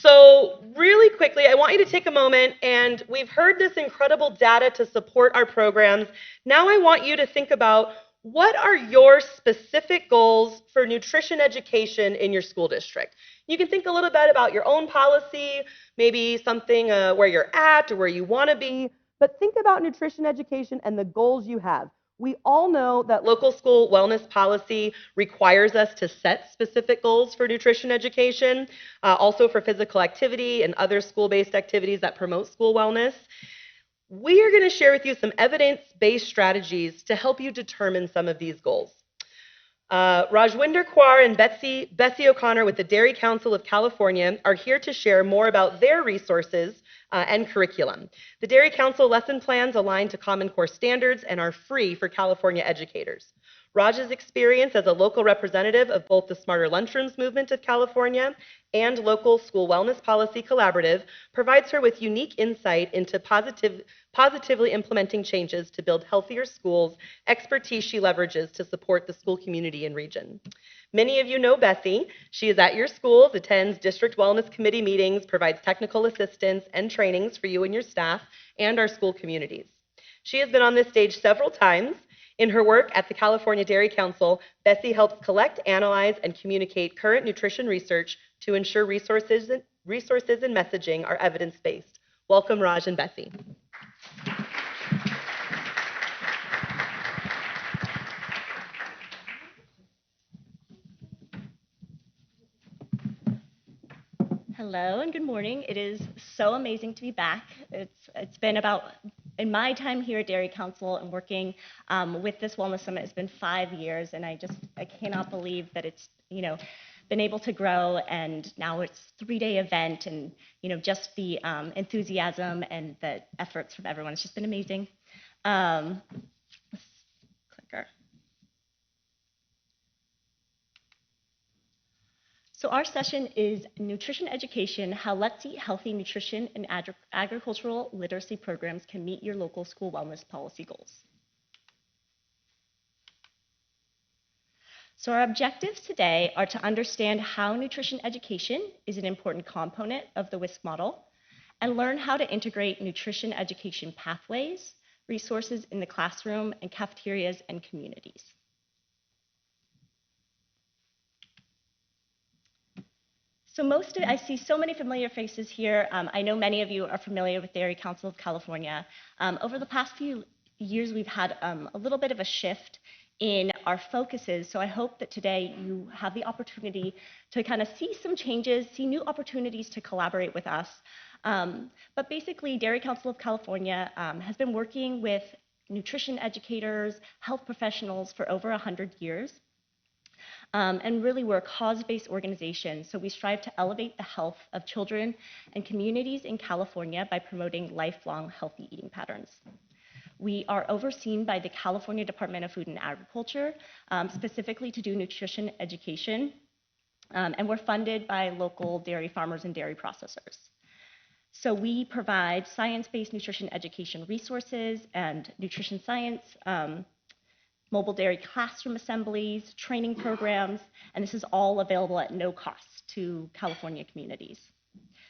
So really quickly, I want you to take a moment, and we've heard this incredible data to support our programs. Now I want you to think about, what are your specific goals for nutrition education in your school district? You can think a little bit about your own policy, maybe something where you're at or where you want to be, but think about nutrition education and the goals you have. We all know that local school wellness policy requires us to set specific goals for nutrition education, also for physical activity and other school-based activities that promote school wellness. We are going to share with you some evidence-based strategies to help you determine some of these goals. Rajwinder Kaur and Bessie O'Connor with the Dairy Council of California are here to share more about their resources and curriculum. The Dairy Council lesson plans align to Common Core standards and are free for California educators. Raj's experience as a local representative of both the Smarter Lunchrooms movement of California and local school wellness policy collaborative provides her with unique insight into positively implementing changes to build healthier schools, expertise she leverages to support the school community and region. Many of you know Bessie. She is at your schools, attends district wellness committee meetings, provides technical assistance and trainings for you and your staff and our school communities. She has been on this stage several times. In her work at the California Dairy Council, Bessie helps collect, analyze, and communicate current nutrition research to ensure resources and messaging are evidence-based. Welcome, Raj and Bessie. Hello and good morning. It is so amazing to be back. It's been about, in my time here at Dairy Council and working with this Wellness Summit, it's been 5 years, and I cannot believe that it's been able to grow, and now it's a 3-day event, and just the enthusiasm and the efforts from everyone. It's just been amazing. Clicker. So our session is Nutrition Education, How Let's Eat Healthy Nutrition and Agricultural Literacy Programs Can Meet Your Local School Wellness Policy Goals. So our objectives today are to understand how nutrition education is an important component of the WISC model, and learn how to integrate nutrition education pathways, resources in the classroom and cafeterias and communities. So I see so many familiar faces here. I know many of you are familiar with Dairy Council of California. Over the past few years, we've had a little bit of a shift in our focuses. So I hope that today you have the opportunity to kind of see some changes, see new opportunities to collaborate with us. But basically, Dairy Council of California has been working with nutrition educators, health professionals for over 100 years. And really, we're a cause-based organization, so we strive to elevate the health of children and communities in California by promoting lifelong healthy eating patterns. We are overseen by the California Department of Food and Agriculture, specifically to do nutrition education, and we're funded by local dairy farmers and dairy processors. So we provide science-based nutrition education resources and nutrition science, mobile dairy classroom assemblies, training programs, and this is all available at no cost to California communities.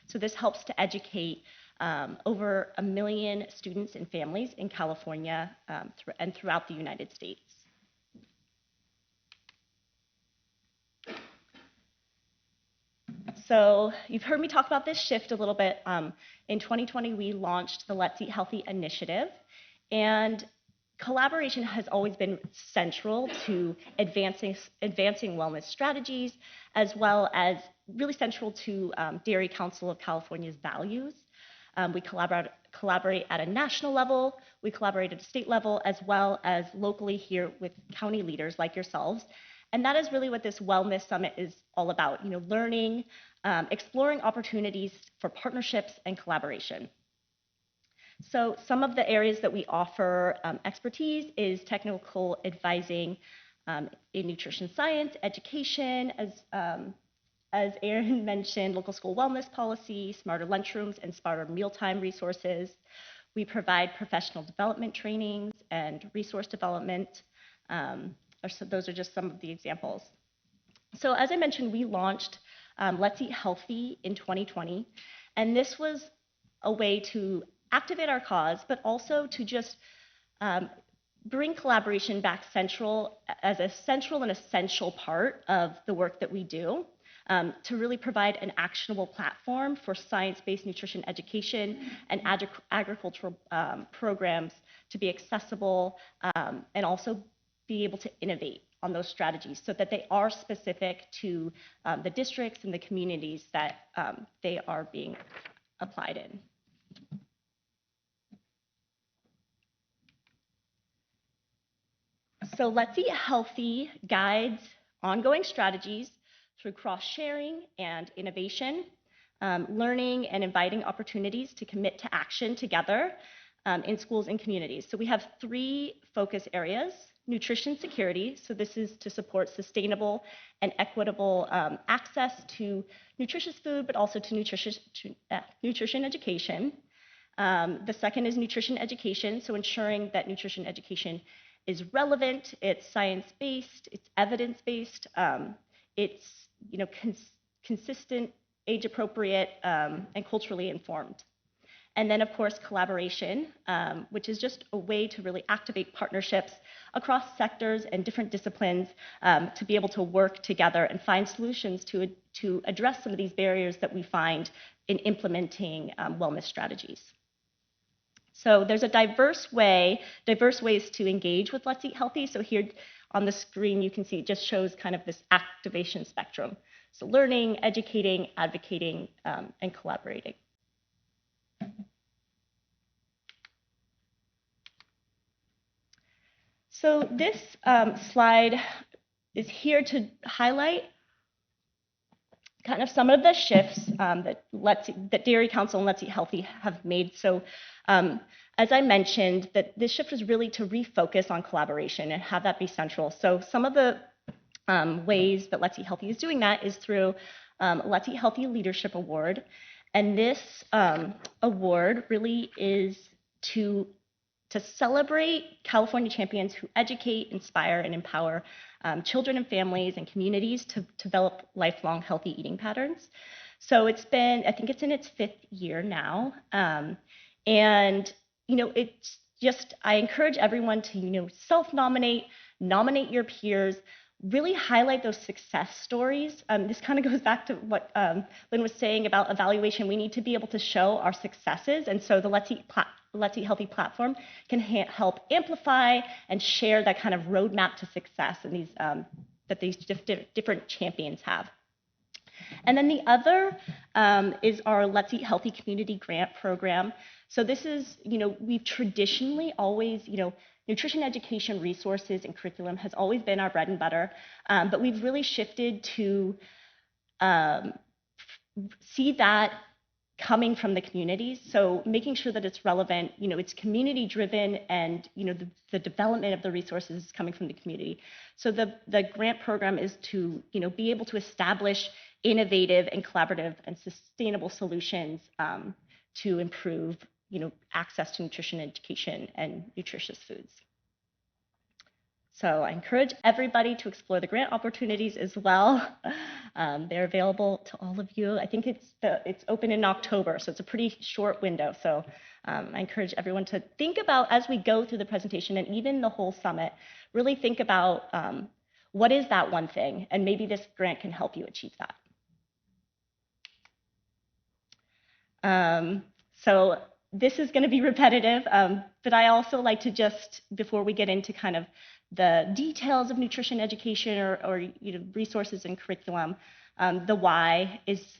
So this helps to educate over 1 million students and families in California and throughout the United States. So you've heard me talk about this shift a little bit. In 2020, we launched the Let's Eat Healthy initiative, and collaboration has always been central to advancing wellness strategies, as well as really central to Dairy Council of California's values. We collaborate at a national level, we collaborate at a state level, as well as locally here with county leaders like yourselves. And that is really what this Wellness Summit is all about, learning, exploring opportunities for partnerships and collaboration. So some of the areas that we offer expertise is technical advising in nutrition science, education, as Aaron mentioned, local school wellness policy, smarter lunchrooms, and smarter mealtime resources. We provide professional development trainings and resource development. So those are just some of the examples. So as I mentioned, we launched Let's Eat Healthy in 2020. And this was a way to activate our cause, but also to just bring collaboration back central as a central and essential part of the work that we do, to really provide an actionable platform for science-based nutrition education and agricultural programs to be accessible, and also be able to innovate on those strategies so that they are specific to the districts and the communities that they are being applied in. So Let's Eat Healthy guides ongoing strategies through cross-sharing and innovation, learning and inviting opportunities to commit to action together in schools and communities. So we have 3 focus areas: nutrition security. So this is to support sustainable and equitable access to nutritious food, but also to nutrition education. The second is nutrition education. So ensuring that nutrition education is relevant, it's science-based, it's evidence-based, it's consistent, age-appropriate, and culturally informed. And then, of course, collaboration, which is just a way to really activate partnerships across sectors and different disciplines to be able to work together and find solutions to address some of these barriers that we find in implementing wellness strategies. So there's a diverse ways to engage with Let's Eat Healthy. So here on the screen, you can see it just shows kind of this activation spectrum. So learning, educating, advocating, and collaborating. So this slide is here to highlight kind of some of the shifts that Dairy Council and Let's Eat Healthy have made. So as I mentioned, that this shift was really to refocus on collaboration and have that be central. So some of the ways that Let's Eat Healthy is doing that is through Let's Eat Healthy Leadership Award. And this award really is to celebrate California champions who educate, inspire, and empower children and families and communities to develop lifelong healthy eating patterns. So it's been, I think it's in its 5th year now. And, it's just, I encourage everyone to, self-nominate, nominate your peers, really highlight those success stories. This kind of goes back to what Lynn was saying about evaluation. We need to be able to show our successes. And so the Let's Eat Healthy platform can help amplify and share that kind of roadmap to success and these that these different champions have. And then the other is our Let's Eat Healthy Community Grant Program. So this is, we've traditionally always, nutrition education resources and curriculum has always been our bread and butter, but we've really shifted to see that coming from the communities. So making sure that it's relevant, it's community driven, and the development of the resources is coming from the community. So the grant program is to be able to establish innovative and collaborative and sustainable solutions to improve access to nutrition education and nutritious foods. So I encourage everybody to explore the grant opportunities as well. They're available to all of you. I think it's open in October, so it's a pretty short window. So I encourage everyone to think about, as we go through the presentation and even the whole summit, really think about what is that one thing, and maybe this grant can help you achieve that. So this is going to be repetitive, but I also like to just, before we get into kind of the details of nutrition education or resources and curriculum, the why is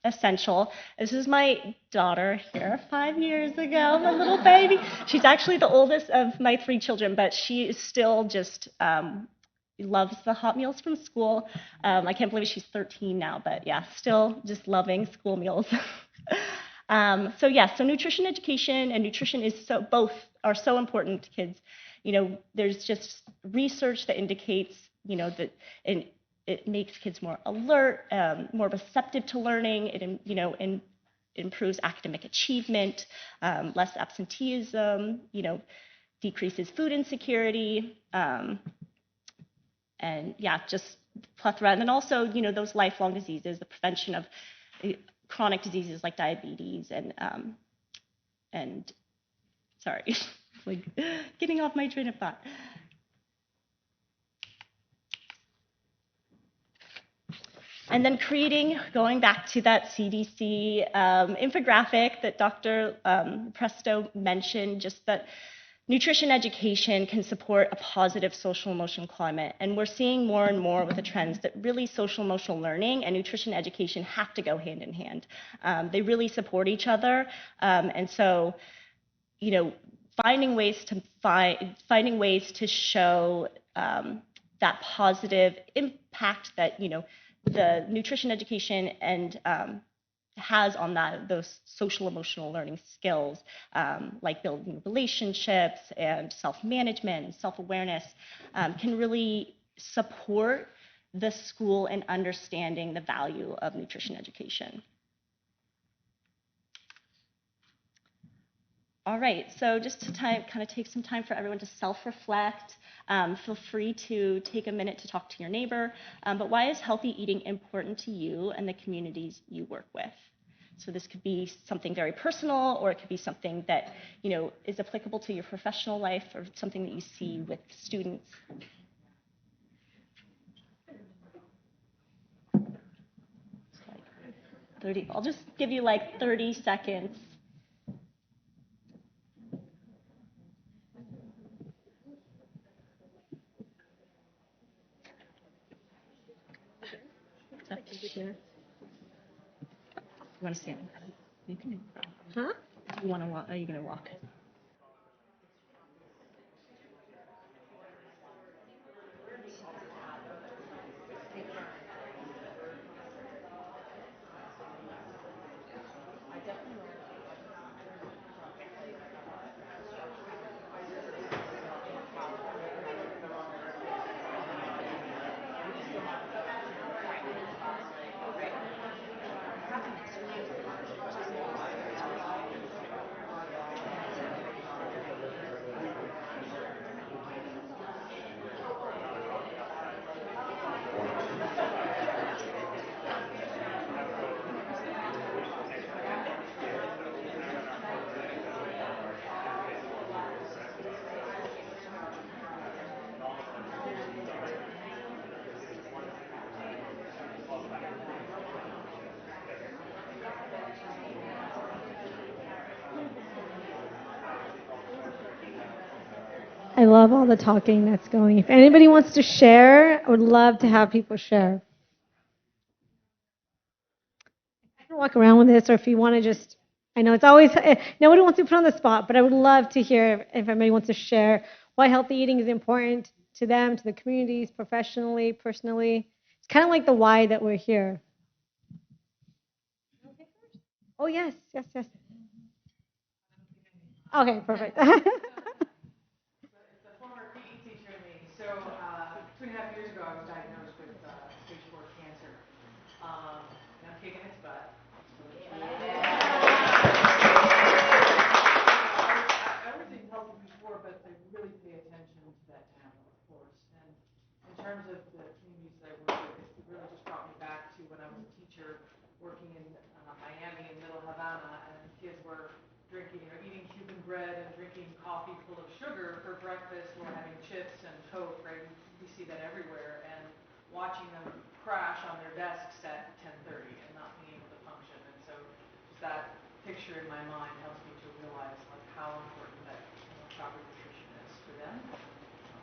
essential. This is my daughter here 5 years ago, my little baby. She's actually the oldest of my 3 children, but she is still just loves the hot meals from school. I can't believe she's 13 now, but yeah, still just loving school meals. So nutrition education and nutrition is both are so important to kids. There's just research that indicates, that it makes kids more alert, more receptive to learning. It improves academic achievement, less absenteeism, decreases food insecurity, and yeah, just plethora, and then also, those lifelong diseases, the prevention of chronic diseases like diabetes and sorry, like getting off my train of thought. And then going back to that CDC infographic that Dr. Presto mentioned, just that nutrition education can support a positive social emotional climate. And we're seeing more and more with the trends that really social emotional learning and nutrition education have to go hand in hand. They really support each other. And so, finding ways to show that positive impact that, the nutrition education and has on those social emotional learning skills, like building relationships and self-management and self-awareness, can really support the school in understanding the value of nutrition education. All right, so just to kind of take some time for everyone to self-reflect. Feel free to take a minute to talk to your neighbor. But why is healthy eating important to you and the communities you work with? So this could be something very personal, or it could be something that is applicable to your professional life, or something that you see with students. I'll just give you like 30 seconds. You want to stand? You can. Huh? You want to walk? Are you going to walk? I love all the talking that's going. If anybody wants to share, I would love to have people share. I can walk around with this, or if you want to just, I know it's always, nobody wants to be put on the spot, but I would love to hear if anybody wants to share why healthy eating is important to them, to the communities, professionally, personally. It's kind of like the why that we're here. Oh, yes, yes, yes. Okay, perfect. So 2.5 years ago, I was diagnosed with stage 4 cancer. And I'm kicking its butt. I was eating healthy before, but I really pay attention to that now, of course. And in terms of the communities that I work with, it really just brought me back to when I was a teacher working in Miami and Middle Havana, and kids were eating Cuban bread and drinking coffee full of sugar for breakfast, or having chips and Coke, right? We see that everywhere, and watching them crash on their desks at 10:30 and not being able to function. And so just that picture in my mind helps me to realize like how important that proper nutrition is for them,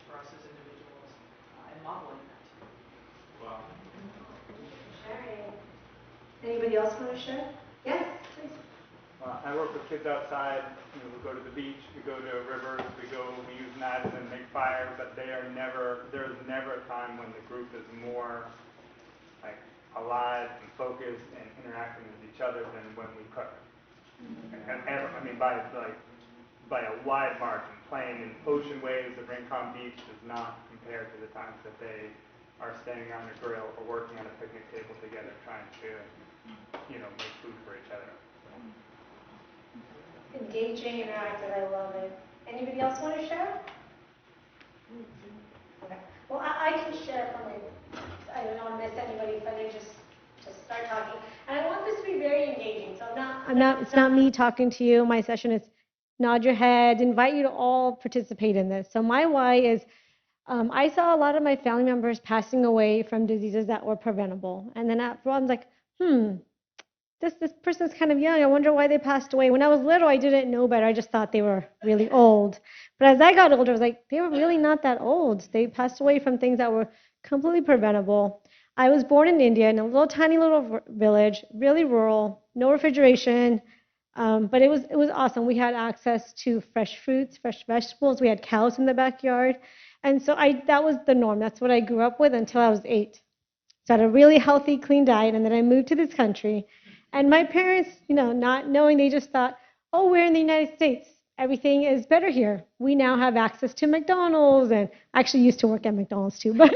for us as individuals, and modeling that too. Wow. Sharing. Anybody else want to share? Yes, please. I work with kids outside. We go to the beach, we go to rivers, we use knives and make fire, but there's never a time when the group is more like alive and focused and interacting with each other than when we cook. And ever, I mean, by a wide margin. Playing in ocean waves at Rincon Beach does not compare to the times that they are standing on a grill or working on a picnic table together, trying to, make food for each other. Engaging, interactive, I love it. Anybody else want to share? Okay. Well, I can share from I don't want to miss anybody if I just start talking. And I want this to be very engaging. So it's not me talking to you. My session is nod your head, invite you to all participate in this. So my why is I saw a lot of my family members passing away from diseases that were preventable. And then after all, I'm like, this person's kind of young. I wonder why they passed away. When I was little, I didn't know better. I just thought they were really old. But as I got older, I was like, they were really not that old. They passed away from things that were completely preventable. I was born in India in a little tiny little village, really rural, no refrigeration. But it was awesome. We had access to fresh fruits, fresh vegetables. We had cows in the backyard. And so that was the norm. That's what I grew up with until I was 8. So I had a really healthy, clean diet. And then I moved to this country. And my parents, not knowing, they just thought, oh, we're in the United States. Everything is better here. We now have access to McDonald's. And I actually used to work at McDonald's too. But,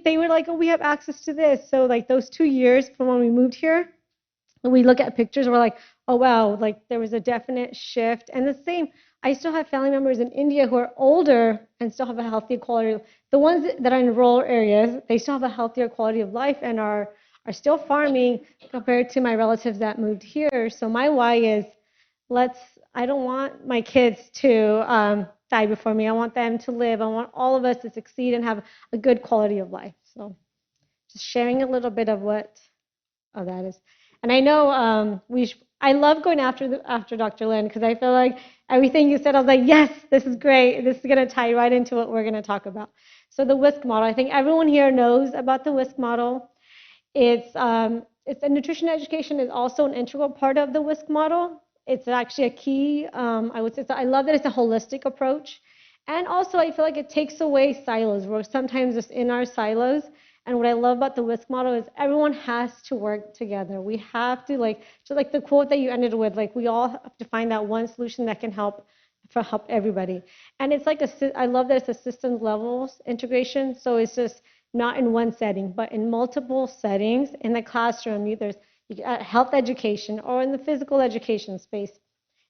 they were like, oh, we have access to this. So like those 2 years from when we moved here, when we look at pictures, we're like, oh, wow, like there was a definite shift. And the same, I still have family members in India who are older and still have a healthier quality. The ones that are in rural areas, they still have a healthier quality of life and are still farming compared to my relatives that moved here. So my why is I don't want my kids to die before me. I want them to live. I want all of us to succeed and have a good quality of life. So just sharing a little bit of what that is. And I know I love going after Dr. Lynn because I feel like everything you said, I was like, yes, this is great. This is going to tie right into what we're going to talk about. So the WISC model, I think everyone here knows about the WISC model. It's a nutrition education is also an integral part of the WISC model. It's actually a key, I would say. So I love that it's a holistic approach. And also I feel like it takes away silos. We're sometimes just in our silos. And what I love about the WISC model is everyone has to work together. We have to, just like the quote that you ended with, we all have to find that one solution that can help everybody. And it's like I love that it's a systems levels integration. So it's just not in one setting, but in multiple settings. In the classroom, there's health education or in the physical education space.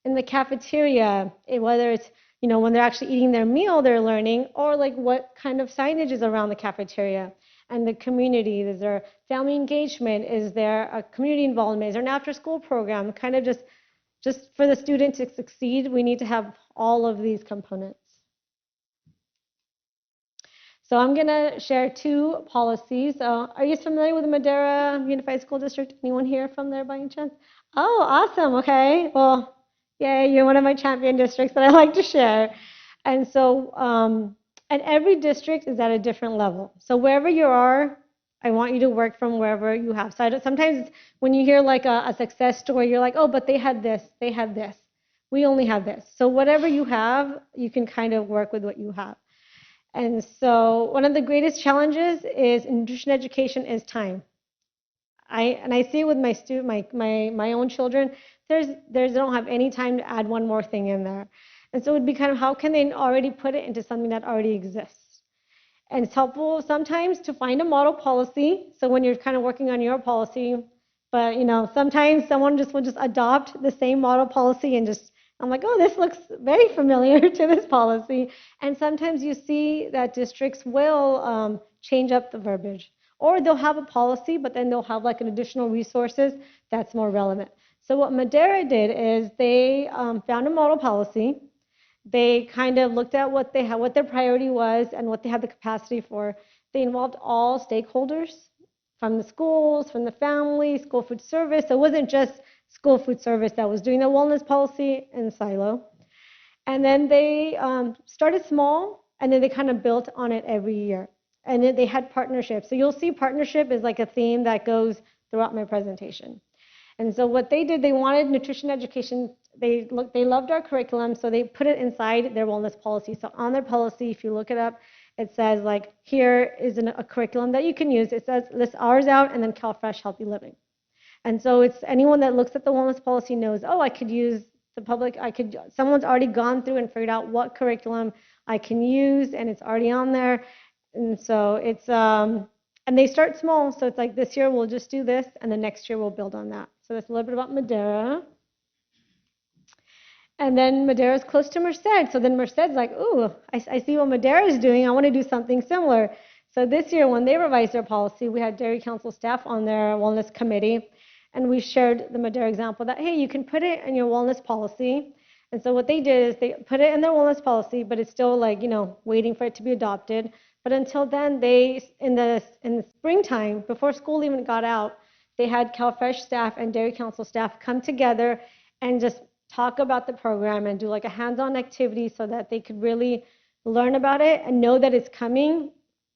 In the cafeteria, whether it's, when they're actually eating their meal, they're learning, or what kind of signage is around the cafeteria. And the community, is there family engagement? Is there a community involvement? Is there an after-school program? Kind of just for the student to succeed, we need to have all of these components. So I'm going to share 2 policies. Are you familiar with the Madera Unified School District? Anyone here from there by any chance? Oh, awesome. Okay. Well, yay, you're one of my champion districts that I like to share. And so, and every district is at a different level. So wherever you are, I want you to work from wherever you have. So sometimes when you hear a success story, you're like, oh, but they had this, they had this. We only have this. So whatever you have, you can kind of work with what you have. And so one of the greatest challenges in nutrition education is time. I see it with my own children. They don't have any time to add one more thing in there. And so it would be kind of how can they already put it into something that already exists? And it's helpful sometimes to find a model policy. So when you're kind of working on your policy, but sometimes someone will just adopt the same model policy and I'm like, oh, this looks very familiar to this policy. And sometimes you see that districts will change up the verbiage. Or they'll have a policy, but then they'll have an additional resources that's more relevant. So what Madera did is they found a model policy. They kind of looked at what their priority was and what they had the capacity for. They involved all stakeholders from the schools, from the family, school food service. So it wasn't just school food service that was doing the wellness policy in silo. And then they started small, and then they kind of built on it every year. And then they had partnerships. So you'll see partnership is a theme that goes throughout my presentation. And so what they did, they wanted nutrition education. They loved our curriculum, so they put it inside their wellness policy. So on their policy, if you look it up, it says here is a curriculum that you can use. It says list ours out and then CalFresh Healthy Living. And so it's anyone that looks at the wellness policy knows, oh, I could use the public. Someone's already gone through and figured out what curriculum I can use, and it's already on there. And so it's and they start small. So it's this year we'll just do this, and the next year we'll build on that. So that's a little bit about Madera. And then Madera is close to Merced. So then Merced's ooh, I see what Madera is doing. I want to do something similar. So this year, when they revised their policy, we had Dairy Council staff on their wellness committee, and we shared the Madera example that, hey, you can put it in your wellness policy. And so what they did is they put it in their wellness policy, but it's still like, waiting for it to be adopted. But until then, in the springtime, before school even got out, they had CalFresh staff and Dairy Council staff come together and just talk about the program and do like a hands-on activity so that they could really learn about it and know that it's coming.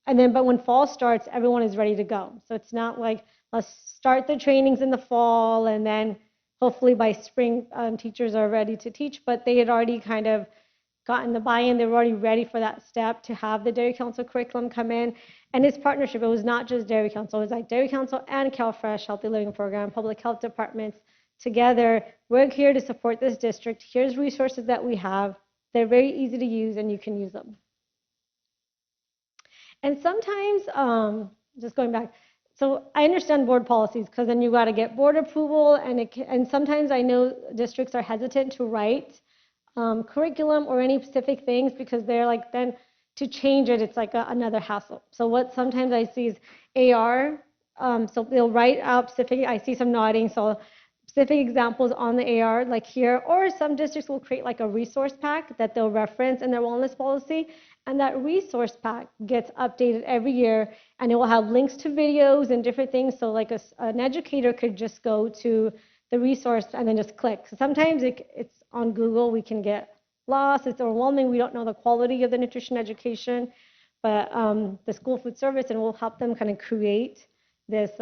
And then, but when fall starts, everyone is ready to go. So it's not like, let's start the trainings in the fall and then hopefully by spring, teachers are ready to teach, but they had already kind of gotten the buy-in. They were already ready for that step to have the Dairy Council curriculum come in. And its partnership, it was not just Dairy Council, it was like Dairy Council and CalFresh Healthy Living Program, public health departments together. We're here to support this district. Here's resources that we have. They're very easy to use and you can use them. And sometimes, just going back, so I understand board policies because then you got to get board approval, and sometimes I know districts are hesitant to write curriculum or any specific things because they're like, then to change it, it's like another hassle. So what sometimes I see is AR, so they'll write out specific, I see some nodding, so specific examples on the AR like here, or some districts will create like a resource pack that they'll reference in their wellness policy. And that resource pack gets updated every year, and it will have links to videos and different things. So like an educator could just go to the resource and then just click. So sometimes it's on Google, we can get lost, it's overwhelming, we don't know the quality of the nutrition education, but the school food service, and we'll help them kind of create this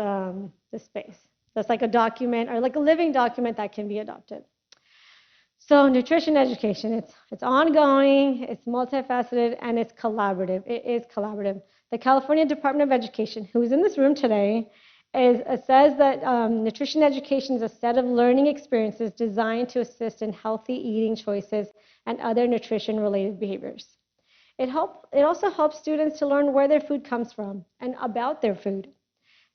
space. That's like a document or like a living document that can be adopted. So nutrition education, it's ongoing, it's multifaceted, and it's collaborative. It is collaborative. The California Department of Education, who is in this room today, says that nutrition education is a set of learning experiences designed to assist in healthy eating choices and other nutrition-related behaviors. It also helps students to learn where their food comes from and about their food.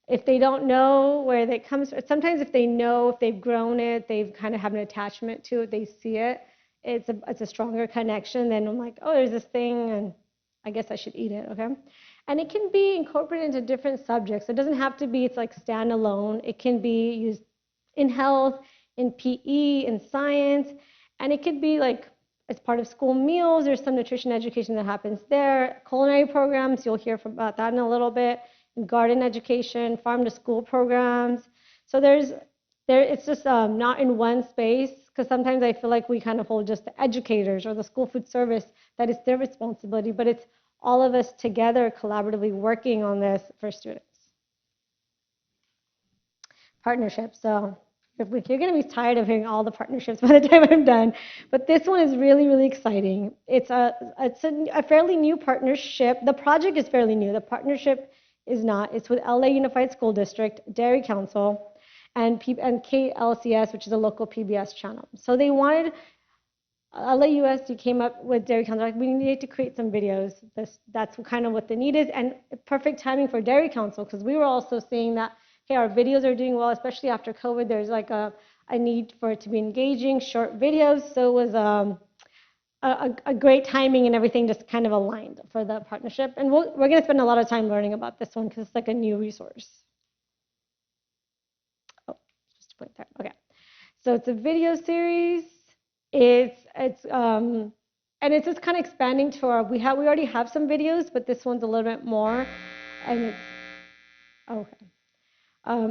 If they don't know where it comes from, sometimes if they know, if they've grown it, they've kind of have an attachment to it, they see it, it's a stronger connection than I'm like, oh, there's this thing and I guess I should eat it, okay? And it can be incorporated into different subjects. It doesn't have to be, it's like standalone. It can be used in health, in PE, in science, and it could be like as part of school meals. There's some nutrition education that happens there. Culinary programs, you'll hear about that in a little bit. Garden education, farm to school programs. So it's just not in one space, because sometimes I feel like we kind of hold just the educators or the school food service, that it's their responsibility, but it's all of us together collaboratively working on this for students. Partnerships. So you're going to be tired of hearing all the partnerships by the time I'm done, but this one is really, really exciting. It's a fairly new partnership. The project is fairly new. The partnership is not. It's with LA Unified School District, Dairy Council, and KLCS, which is a local PBS channel. So they wanted, LAUSD came up with Dairy Council, like, we need to create some videos. That's kind of what the need is, and perfect timing for Dairy Council, because we were also seeing that, hey, our videos are doing well, especially after COVID. There's like a need for it to be engaging, short videos. So it was a great timing, and everything just kind of aligned for the partnership. And we're going to spend a lot of time learning about this one because it's like a new resource. Oh, just to put there. Okay. So it's a video series. And it's just kind of expanding to our, we already have some videos, but this one's a little bit more. And it's, okay.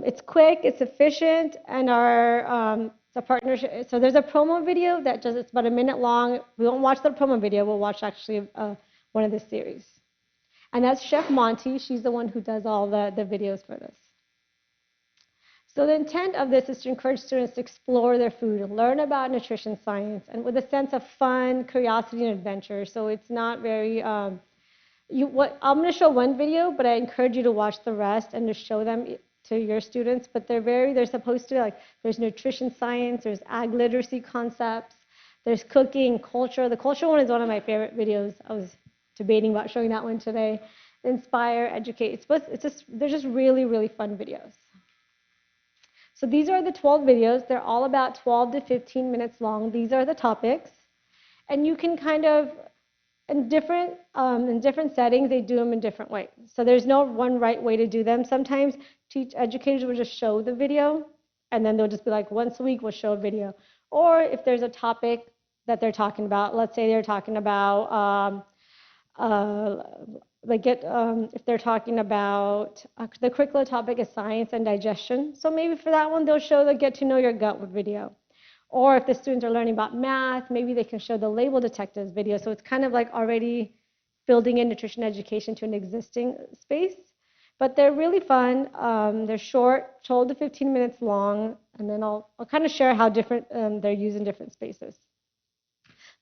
It's quick, it's efficient, and it's a partnership. So there's a promo video it's about a minute long. We won't watch the promo video. We'll watch actually one of the series. And that's Chef Monty. She's the one who does all the videos for this. So the intent of this is to encourage students to explore their food, learn about nutrition science, and with a sense of fun, curiosity, and adventure. So it's not very, I'm going to show one video, but I encourage you to watch the rest and to show them to your students. But they're supposed to, like, there's nutrition science, there's ag literacy concepts, there's cooking, culture. The culture one is one of my favorite videos. I was debating about showing that one today. Inspire, educate. They're just really, really fun videos. So these are the 12 videos. They're all about 12 to 15 minutes long. These are the topics. And you can kind of in different settings, they do them in different ways. So there's no one right way to do them. Sometimes educators will just show the video, and then they'll just be like, once a week we'll show a video. Or if there's a topic that they're talking about, let's say they're talking about if they're talking about the curricular topic is science and digestion. So maybe for that one, they'll show the Get to Know Your Gut video. Or if the students are learning about math, maybe they can show the label detectives video. So it's kind of like already building in nutrition education to an existing space. But they're really fun. They're short, 12 to 15 minutes long. And then I'll kind of share how different they're used in different spaces.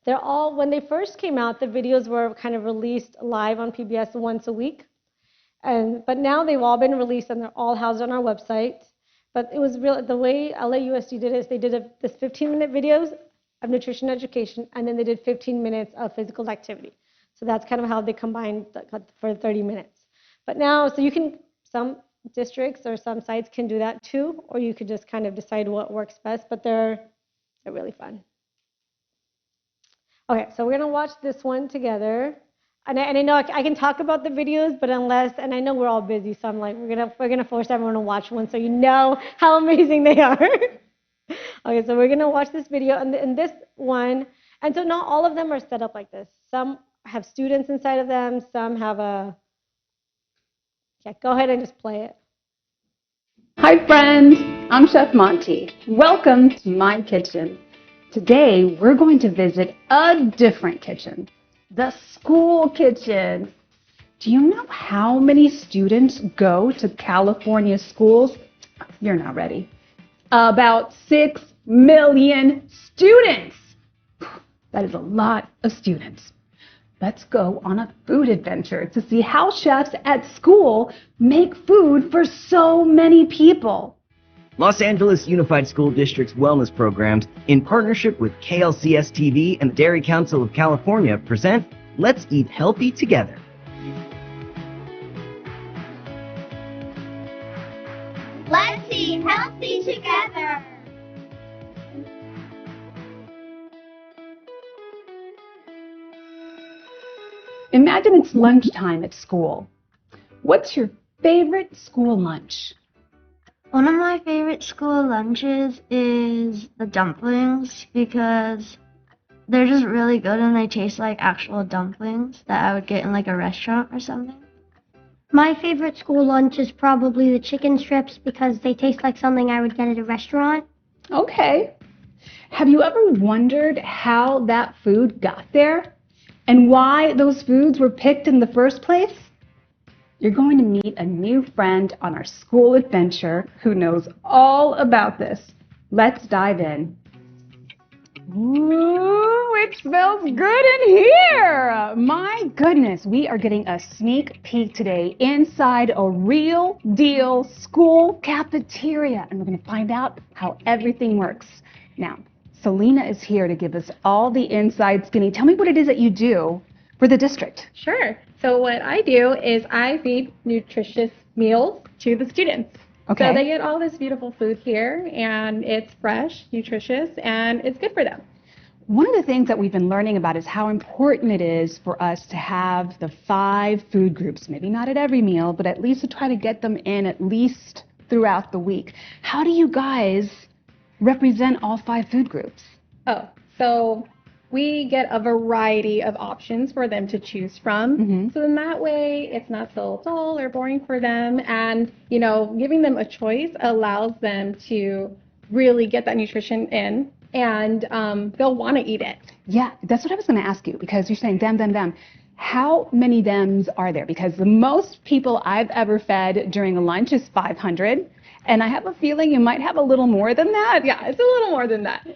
They're all, when they first came out, the videos were kind of released live on PBS once a week. But now they've all been released and they're all housed on our website. But it was real, the way LAUSD did it is they did this 15-minute videos of nutrition education, and then they did 15 minutes of physical activity. So that's kind of how they combined for 30 minutes. But now, so you can, some districts or some sites can do that too, or you could just kind of decide what works best, but they're really fun. Okay, so we're gonna watch this one together. And I know I can talk about the videos, but and I know we're all busy, so I'm like, we're gonna force everyone to watch one so you know how amazing they are. Okay, so we're gonna watch this video, and this one, and so not all of them are set up like this. Some have students inside of them, some have go ahead and just play it. Hi friends, I'm Chef Monty. Welcome to my kitchen. Today, we're going to visit a different kitchen. The school kitchen. Do you know how many students go to California schools? You're not ready. About 6 million students. That is a lot of students. Let's go on a food adventure to see how chefs at school make food for so many people. Los Angeles Unified School District's wellness programs, in partnership with KLCS-TV and the Dairy Council of California, present Let's Eat Healthy Together. Let's eat healthy together. Imagine it's lunchtime at school. What's your favorite school lunch? One of my favorite school lunches is the dumplings because they're just really good and they taste like actual dumplings that I would get in like a restaurant or something. My favorite school lunch is probably the chicken strips because they taste like something I would get at a restaurant. Okay. Have you ever wondered how that food got there and why those foods were picked in the first place? You're going to meet a new friend on our school adventure who knows all about this. Let's dive in. Ooh, it smells good in here. My goodness, we are getting a sneak peek today inside a real deal school cafeteria, and we're going to find out how everything works. Now, Selena is here to give us all the inside skinny. Tell me what it is that you do for the district. Sure. So what I do is I feed nutritious meals to the students. Okay. So they get all this beautiful food here, and it's fresh, nutritious, and it's good for them. One of the things that we've been learning about is how important it is for us to have the 5 food groups, maybe not at every meal, but at least to try to get them in at least throughout the week. How do you guys represent all 5 food groups? Oh, so we get a variety of options for them to choose from. So in that way, it's not so dull or boring for them. And, you know, giving them a choice allows them to really get that nutrition in, and they'll want to eat it. Yeah, that's what I was going to ask you, because you're saying them. How many thems are there? Because the most people I've ever fed during a lunch is 500. And I have a feeling you might have a little more than that. Yeah, it's a little more than that.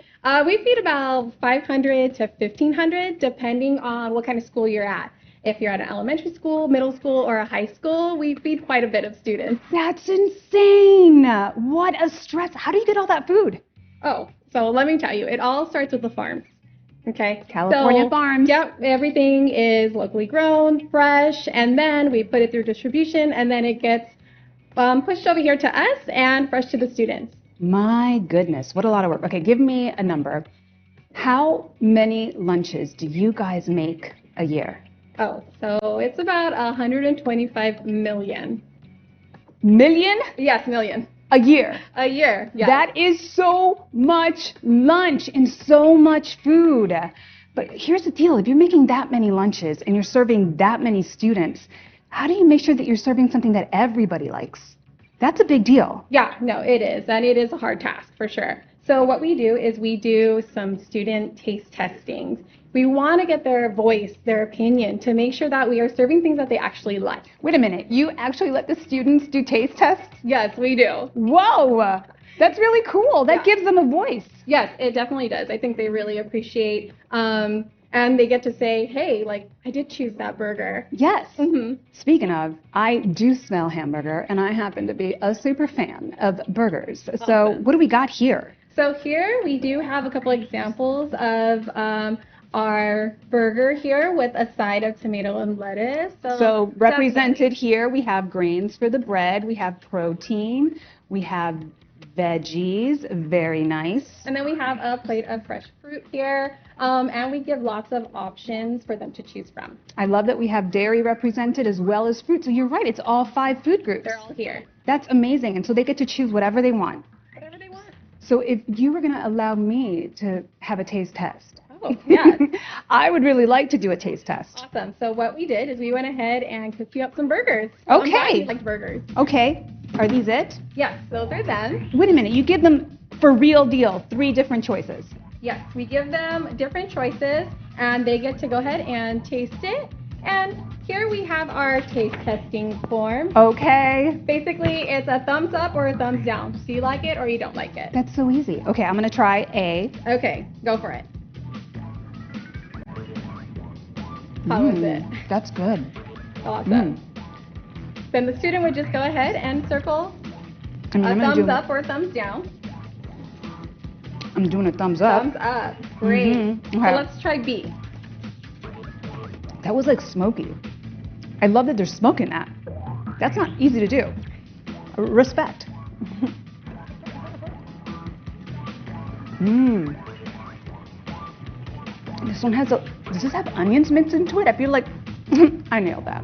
We feed about 500 to 1,500, depending on what kind of school you're at. If you're at an elementary school, middle school, or a high school, we feed quite a bit of students. That's insane. What a stress. How do you get all that food? Oh, so let me tell you, it all starts with the farms. Okay. California farms. Yep, everything is locally grown, fresh, and then we put it through distribution, and then it gets pushed over here to us and fresh to the students. My goodness, what a lot of work. Okay, give me a number. How many lunches do you guys make a year? Oh, so it's about 125 million. Million Yes, million. a year. A year. Yeah. That is so much lunch and so much food. But here's the deal. If you're making that many lunches and you're serving that many students, how do you make sure that you're serving something that everybody likes? That's a big deal. Yeah, no, it is. And it is a hard task for sure. So what we do is we do some student taste testings. We want to get their voice, their opinion, to make sure that we are serving things that they actually like. Wait a minute. You actually let the students do taste tests? Yes, we do. Whoa! That's really cool. That gives them a voice. Yes, it definitely does. I think they really appreciate, and they get to say, hey, like, I did choose that burger. Yes. Mm-hmm. Speaking of, I do smell hamburger, and I happen to be a super fan of burgers. So Awesome. what do we got here? So here we do have a couple examples of our burger here with a side of tomato and lettuce. So represented here, we have grains for the bread, we have protein, we have veggies, very nice. And then we have a plate of fresh fruit here, and we give lots of options for them to choose from. I love that we have dairy represented as well as fruit. So you're right, it's all 5 food groups. They're all here. That's amazing. And so they get to choose whatever they want. Whatever they want. So if you were going to allow me to have a taste test, Oh, yes. I would really like to do a taste test. Awesome. So what we did is we went ahead and cooked you up some burgers. Okay. I'm glad you liked burgers. Okay, are these it? Yes, those are them. Wait a minute, you give them, for real deal, 3 different choices. Yes, we give them different choices, and they get to go ahead and taste it. And here we have our taste testing form. Okay. Basically, it's a thumbs up or a thumbs down. Do you like it or you don't like it? That's so easy. Okay, I'm going to try A. Okay, go for it. How was it? That's good. Awesome. Then the student would just go ahead and circle I mean, a I'm gonna thumbs do- up or a thumbs down. I'm doing a thumbs up. Thumbs up. Great. Mhm. So Okay. let's try B. That was like smoky. I love that they're smoking that. That's not easy to do. Respect. Mmm. This one has does this have onions mixed into it? I feel like I nailed that.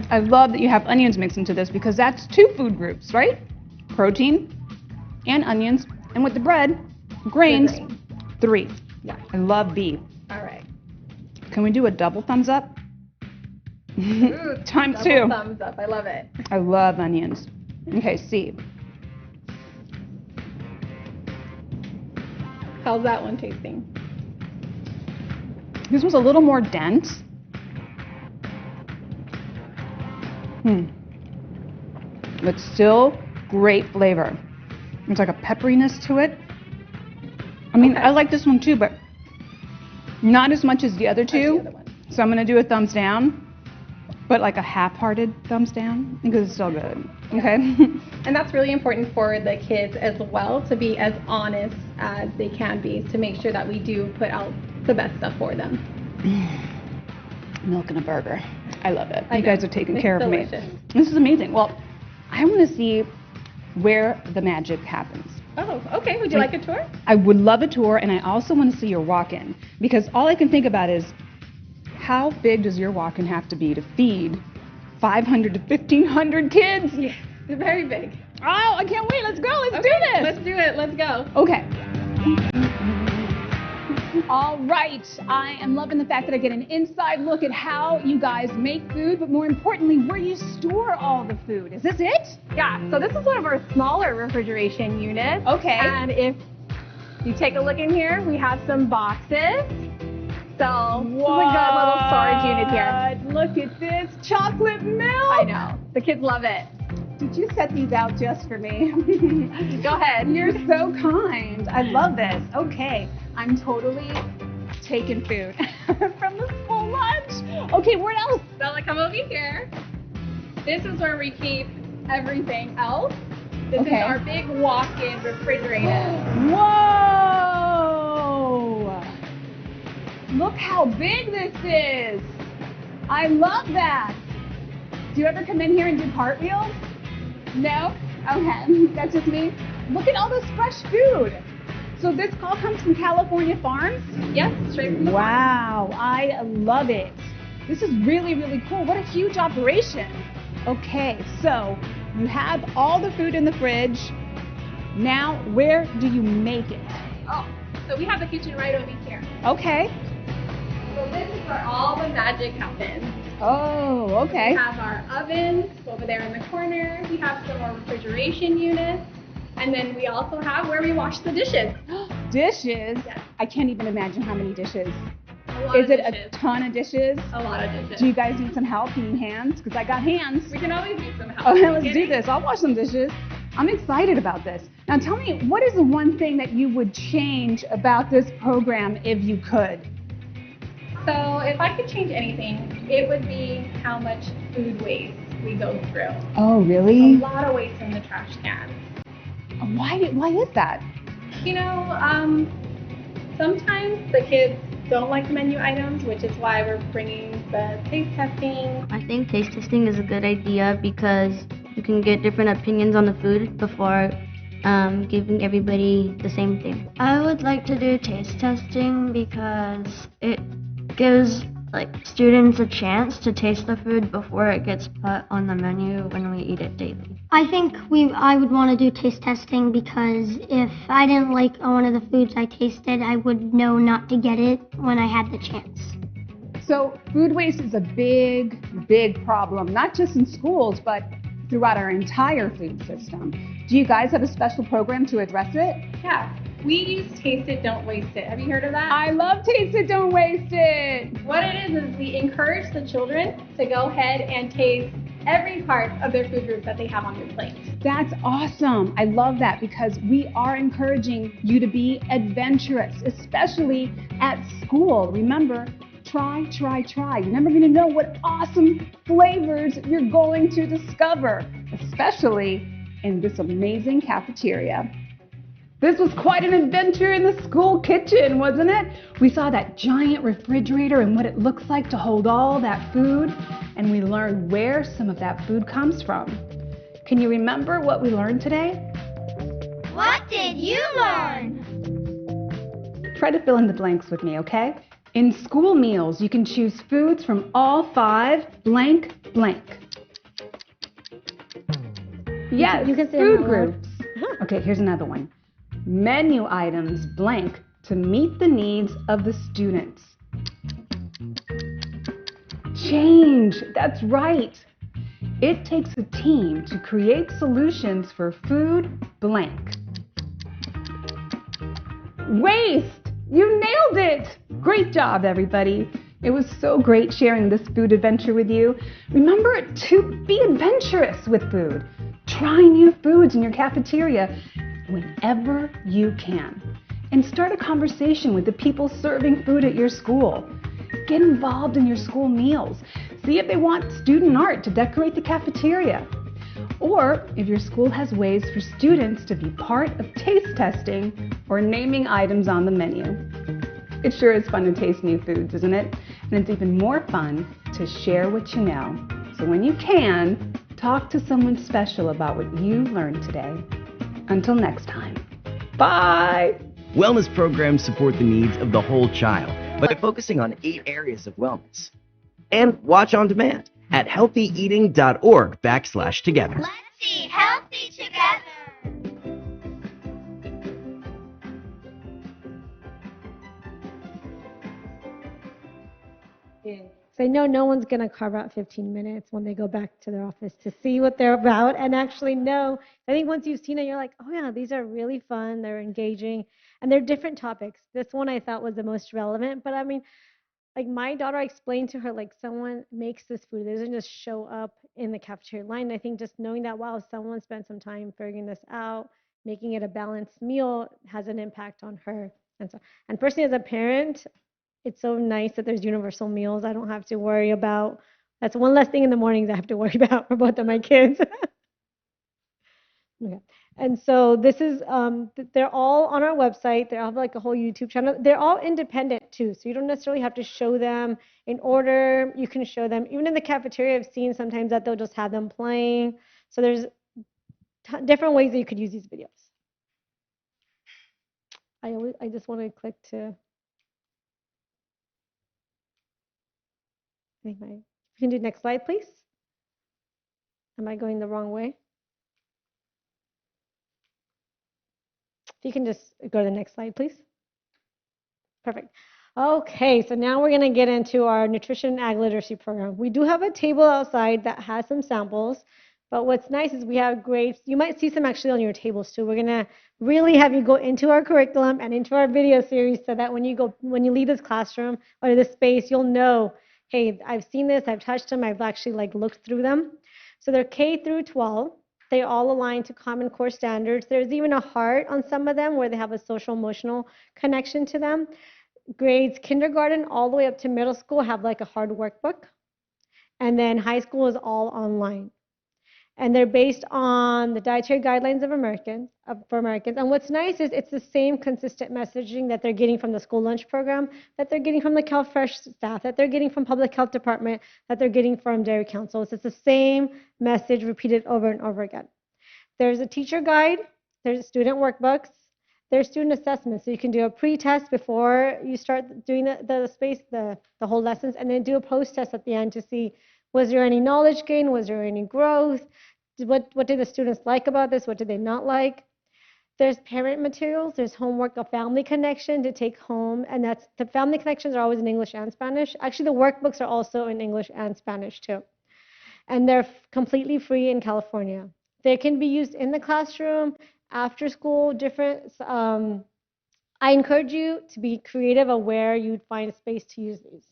I love that you have onions mixed into this because that's 2 food groups, right? Protein and onions. And with the bread, grains, 3. Yeah. I love B. All right. Can we do a double thumbs up? Ooh, Times double 2. Thumbs up. I love it. I love onions. Okay, C. How's that one tasting? This was a little more dense. But still great flavor. There's like a pepperiness to it. I mean, I like this one too, but not as much as the other 2. So I'm going to do a thumbs down, but like a half-hearted thumbs down because it's still good. Okay. And that's really important for the kids as well, to be as honest as they can be, to make sure that we do put out the best stuff for them. Milk and a burger. I love it. I You know. guys are taking It's care of delicious. me. This is amazing. Well, I want to see where the magic happens. Oh, okay. Would you like a tour? I would love a tour, and I also want to see your walk-in because all I can think about is how big does your walk-in have to be to feed 500 to 1,500 kids? Yes, they're very big. Oh, I can't wait. Let's go. Let's Okay, do this. Let's do it. Let's go. Okay. All right. I am loving the fact that I get an inside look at how you guys make food, but more importantly, where you store all the food. Is this it? Yeah, so this is one of our smaller refrigeration units. Okay. And if you take a look in here, we have some boxes. So this is a good little storage unit here. Look at this chocolate milk. I know. The kids love it. Did you set these out just for me? Go ahead. You're so kind. I love this. Okay. I'm totally taking food from the school lunch. Okay, where else? Bella, come over here. This is where we keep everything else. This Okay. is our big walk-in refrigerator. Whoa! Look how big this is. I love that. Do you ever come in here and do cartwheels? No? Okay, that's just me. Look at all this fresh food. So this all comes from California farms? Yes, straight from the farm. Wow, I love it. This is really, really cool. What a huge operation. Okay, so you have all the food in the fridge. Now, where do you make it? Oh, so we have the kitchen right over here. Okay. So this is where all the magic happens. Oh, okay. We have our ovens over there in the corner. We have some more refrigeration units. And then we also have where we wash the dishes. Dishes? Yes. I can't even imagine how many dishes. A lot Is of it dishes. a ton of dishes? A lot of dishes. Do you guys need some help? You need hands? Because I got hands. We can always use some help. Okay, let's do this. I'll wash some dishes. I'm excited about this. Now tell me, what is the one thing that you would change about this program if you could? So if I could change anything, it would be how much food waste we go through. Oh, A really? lot of waste in the trash can. Why is that? You know, sometimes the kids don't like menu items, which is why we're bringing the taste testing. I think taste testing is a good idea because you can get different opinions on the food before giving everybody the same thing. I would like to do taste testing because it gives students a chance to taste the food before it gets put on the menu when we eat it daily. I think I would want to do taste testing because if I didn't like one of the foods I tasted, I would know not to get it when I had the chance. So food waste is a big, big problem, not just in schools, but throughout our entire food system. Do you guys have a special program to address it? Yeah, we use Taste It, Don't Waste It. Have you heard of that? I love Taste It, Don't Waste It. What it is we encourage the children to go ahead and taste every part of their food group that they have on their plate. That's awesome. I love that because we are encouraging you to be adventurous, especially at school. Remember, try, try, try. You're never going to know what awesome flavors you're going to discover, especially in this amazing cafeteria. This was quite an adventure in the school kitchen, wasn't it? We saw that giant refrigerator and what it looks like to hold all that food, and we learned where some of that food comes from. Can you remember what we learned today? What did you learn? Try to fill in the blanks with me, okay? In school meals, you can choose foods from all 5 blank blank. Yes, you can say food them out loud. groups. Okay, here's another one. Menu items blank to meet the needs of the students. Change, that's right. It takes a team to create solutions for food blank. Waste, you nailed it. Great job, everybody. It was so great sharing this food adventure with you. Remember to be adventurous with food. Try new foods in your cafeteria whenever you can. And start a conversation with the people serving food at your school. Get involved in your school meals. See if they want student art to decorate the cafeteria. Or if your school has ways for students to be part of taste testing or naming items on the menu. It sure is fun to taste new foods, isn't it? And it's even more fun to share what you know. So when you can, talk to someone special about what you learned today. Until next time, bye! Wellness programs support the needs of the whole child by focusing on 8 areas of wellness. And watch on demand at healthyeating.org/together. Let's eat healthy together. So I know no one's going to carve out 15 minutes when they go back to their office to see what they're about and actually know. I think once you've seen it, you're like, oh yeah, these are really fun. They're engaging and they're different topics. This one I thought was the most relevant, but I mean, like my daughter, I explained to her, like someone makes this food. It doesn't just show up in the cafeteria line. I think just knowing that, wow, someone spent some time figuring this out, making it a balanced meal has an impact on her. And personally, as a parent, it's so nice that there's universal meals. I don't have to worry about, that's one less thing in the mornings I have to worry about for both of my kids. Okay. And so this is, they're all on our website. They all have like a whole YouTube channel. They're all independent too. So you don't necessarily have to show them in order. You can show them, even in the cafeteria, I've seen sometimes that they'll just have them playing. So there's different ways that you could use these videos. I just want to click to, I think you can do next slide, please. Am I going the wrong way? If you can just go to the next slide, please. Perfect. Okay, so now we're going to get into our nutrition ag literacy program. We do have a table outside that has some samples, but what's nice is we have grades. You might see some actually on your tables too. We're going to really have you go into our curriculum and into our video series so that when you leave this classroom or this space, you'll know, hey, I've seen this, I've touched them, I've actually looked through them. So they're K through 12. They all align to Common Core standards. There's even a heart on some of them where they have a social emotional connection to them. Grades kindergarten all the way up to middle school have like a hard workbook. And then high school is all online. And they're based on the dietary guidelines for Americans. And what's nice is it's the same consistent messaging that they're getting from the school lunch program, that they're getting from the CalFresh staff, that they're getting from public health department, that they're getting from dairy council. It's the same message repeated over and over again. There's a teacher guide, there's student workbooks, there's student assessments. So you can do a pre-test before you start doing the whole lessons, and then do a post-test at the end to see, was there any knowledge gain? Was there any growth? What did the students like about this? What did they not like? There's parent materials. There's homework, a family connection to take home. And the family connections are always in English and Spanish. Actually, the workbooks are also in English and Spanish too. And they're completely free in California. They can be used in the classroom, after school, different. I encourage you to be creative of where you'd find a space to use these.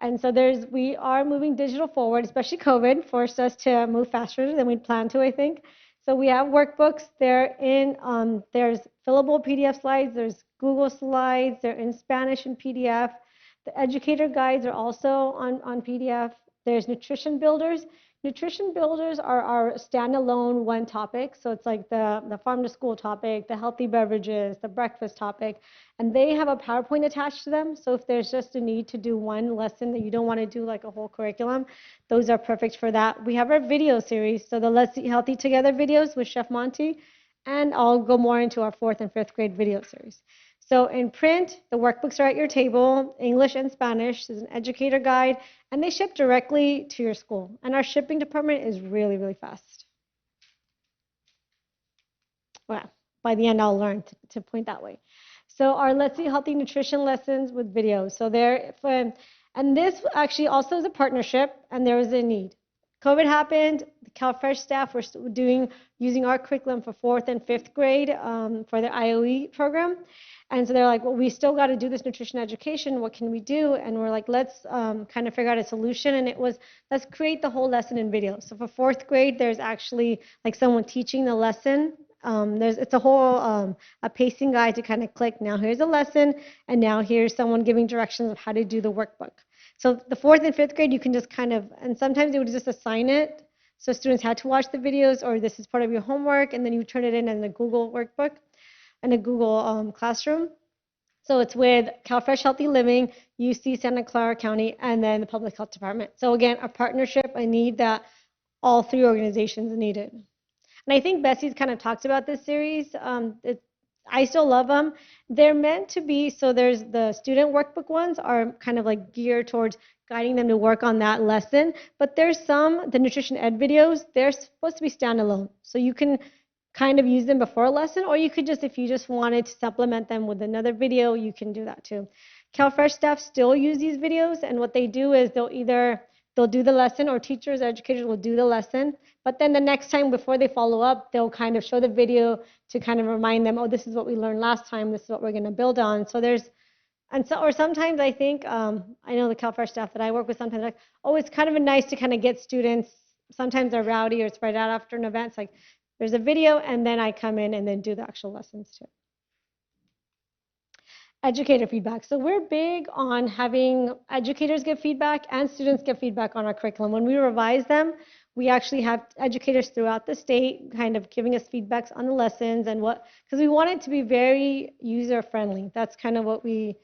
And so we are moving digital forward, especially COVID forced us to move faster than we'd planned to, I think. So we have workbooks. There's fillable PDF slides, there's Google slides, they're in Spanish and PDF. The educator guides are also on PDF. There's nutrition builders. Nutrition builders are our standalone one topic. So it's like the farm to school topic, the healthy beverages, the breakfast topic, and they have a PowerPoint attached to them. So if there's just a need to do one lesson that you don't want to do like a whole curriculum, those are perfect for that. We have our video series. So the Let's Eat Healthy Together videos with Chef Monty, and I'll go more into our 4th and 5th grade video series. So in print, the workbooks are at your table, English and Spanish. There's an educator guide, and they ship directly to your school. And our shipping department is really, really fast. Well, by the end, I'll learn to point that way. So our Let's Eat Healthy nutrition lessons with videos. So and this actually also is a partnership, and there was a need. COVID happened. The CalFresh staff were using our curriculum for 4th and 5th grade for their IOE program. And so they're like, well, we still got to do this nutrition education. What can we do? And we're like, let's kind of figure out a solution. And it was, let's create the whole lesson in video. So for 4th grade, there's actually like someone teaching the lesson. It's a whole a pacing guide to kind of click. Now here's a lesson, and now here's someone giving directions of how to do the workbook. So the 4th and 5th grade, you can just kind of, and sometimes they would just assign it. So students had to watch the videos, or this is part of your homework, and then you turn it in the Google workbook and a Google Classroom. So it's with CalFresh Healthy Living, UC Santa Clara County, and then the Public Health Department. So again, a partnership, a need that all 3 organizations needed. And I think Bessie's kind of talked about this series. I still love them. They're meant to be, so there's the student workbook ones are kind of like geared towards guiding them to work on that lesson. But there's the nutrition ed videos, they're supposed to be standalone. So you can kind of use them before a lesson, or you could just, if you just wanted to supplement them with another video, you can do that too. CalFresh staff still use these videos, and what they do is they'll do the lesson, or teachers, educators will do the lesson, but then the next time before they follow up, they'll kind of show the video to kind of remind them, oh, this is what we learned last time, this is what we're going to build on. So or sometimes I think, I know the CalFresh staff that I work with sometimes like, oh, it's kind of nice to kind of get students, sometimes they're rowdy or spread out after an event. It's like, there's a video, and then I come in and then do the actual lessons too. Educator feedback. So we're big on having educators give feedback and students give feedback on our curriculum. When we revise them, we actually have educators throughout the state kind of giving us feedbacks on the lessons and because we want it to be very user friendly. That's kind of what we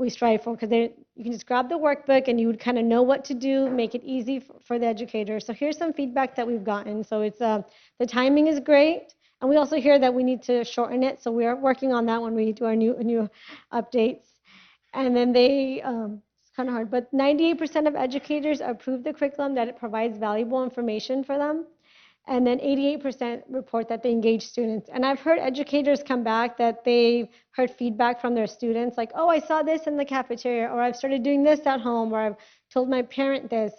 strive for, because you can just grab the workbook and you would kind of know what to do, make it easy for the educator. So here's some feedback that we've gotten. So it's the timing is great, And we also hear that we need to shorten it, so we are working on that when we do our new updates. And then it's kind of hard, but 98% of educators approve the curriculum, that it provides valuable information for them. And then 88% report that they engage students. And I've heard educators come back that they've heard feedback from their students, like, oh, I saw this in the cafeteria, or I've started doing this at home, or I've told my parent this.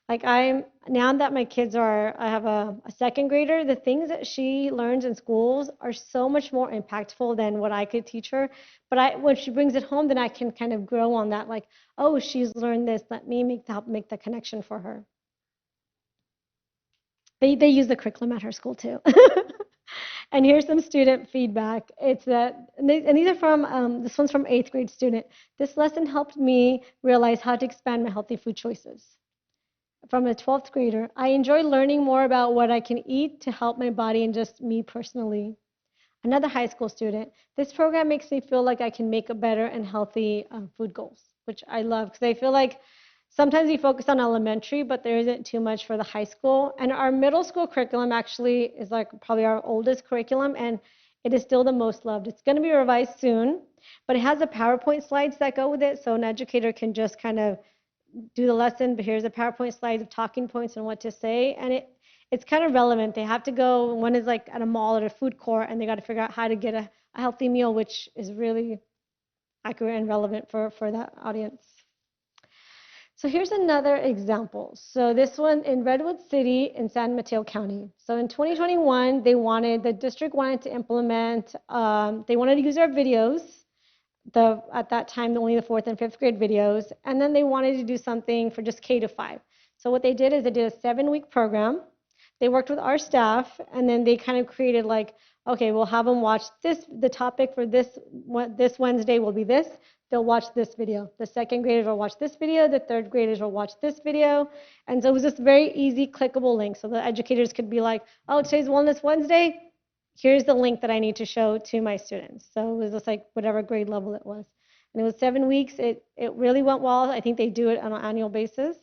Like now that my kids I have a second grader, the things that she learns in schools are so much more impactful than what I could teach her. But when she brings it home, then I can kind of grow on that, like, oh, she's learned this, let me help make the connection for her. They use the curriculum at her school too. And here's some student feedback. It's that, and these are from, this one's from 8th grade student. This lesson helped me realize how to expand my healthy food choices. From a 12th grader, I enjoy learning more about what I can eat to help my body and just me personally. Another high school student, this program makes me feel like I can make a better and healthy food goals, which I love, because I feel like sometimes we focus on elementary, but there isn't too much for the high school. And our middle school curriculum actually is like probably our oldest curriculum, and it is still the most loved. It's going to be revised soon, but it has the PowerPoint slides that go with it, so an educator can just kind of do the lesson, but here's a PowerPoint slide of talking points and what to say. And it's kind of relevant. They have to go, one is like at a mall or a food court, and they got to figure out how to get a healthy meal, which is really accurate and relevant for that audience. So here's another example. So this one in Redwood City in San Mateo County. So in 2021, the district wanted to implement, they wanted to use our videos, at that time, only the 4th and 5th grade videos, and then they wanted to do something for just K to 5. So what they did is they did a 7-week program. They worked with our staff, and then they kind of created like, okay, we'll have them watch this, the topic for this Wednesday will be this. They'll watch this video. The 2nd graders will watch this video. The 3rd graders will watch this video. And so it was just very easy, clickable link. So the educators could be like, oh, today's Wellness Wednesday. Here's the link that I need to show to my students. So it was just like whatever grade level it was. And it was 7 weeks. It really went well. I think they do it on an annual basis.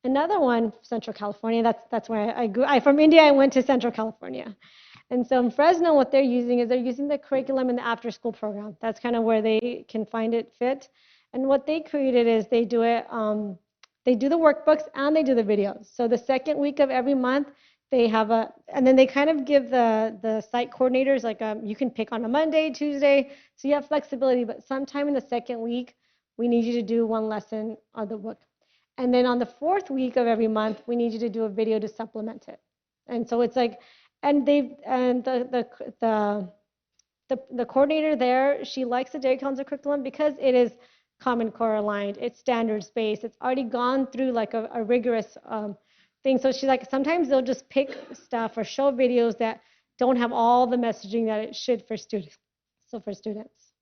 Another one, Central California, that's where I grew. From India, I went to Central California. And so in Fresno, what they're using the curriculum in the after-school program. That's kind of where they can find it fit. And what they created is they do the workbooks and they do the videos. So the 2nd week of every month, they have and then they kind of give the site coordinators, like you can pick on a Monday, Tuesday, so you have flexibility, but sometime in the 2nd week, we need you to do one lesson on the book. And then on the 4th week of every month, we need you to do a video to supplement it. And so it's like, and the coordinator there, she likes the Dairy Council curriculum because it is Common Core aligned, it's standards-based, it's already gone through like a rigorous thing. So she's like, sometimes they'll just pick stuff or show videos that don't have all the messaging that it should for students. So for students,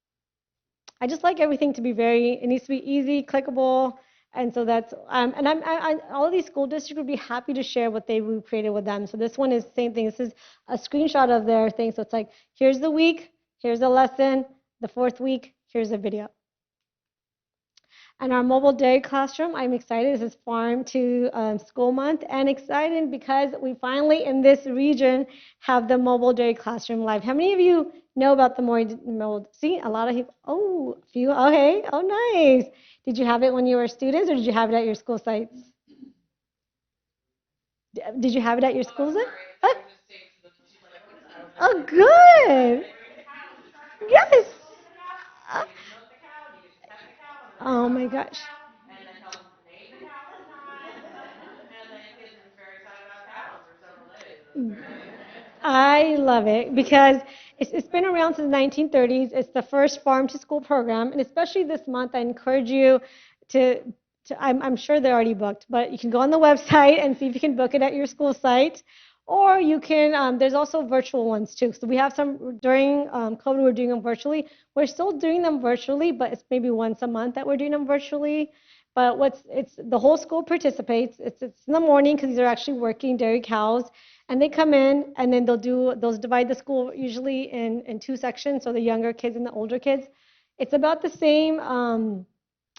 I just like everything to be it needs to be easy, clickable. And so that's, and all of these school districts would be happy to share what we created with them. So this one is the same thing. This is a screenshot of their thing. So it's like, here's the week, here's a lesson, the 4th week, here's a video. And our mobile dairy classroom, I'm excited. This is Farm to School Month, and excited because we finally in this region have the mobile dairy classroom live. How many of you know about the mobile? See, a lot of people. Oh, a few. Okay. Oh, nice. Did you have it when you were students, or did you have it at your school sites? Did you have it at your school site? Oh, good. Yes. Oh my gosh. I love it because it's been around since the 1930s. It's the first farm to school program, and especially this month, I encourage you to I'm sure they're already booked, but you can go on the website and see if you can book it at your school site, or you can, there's also virtual ones too. So we have some, during COVID, we're doing them virtually. We're still doing them virtually, but it's maybe once a month that we're doing them virtually. But it's the whole school participates. It's in the morning because these are actually working dairy cows. And they come in and then they'll divide the school usually in 2 sections. So the younger kids and the older kids. It's about the same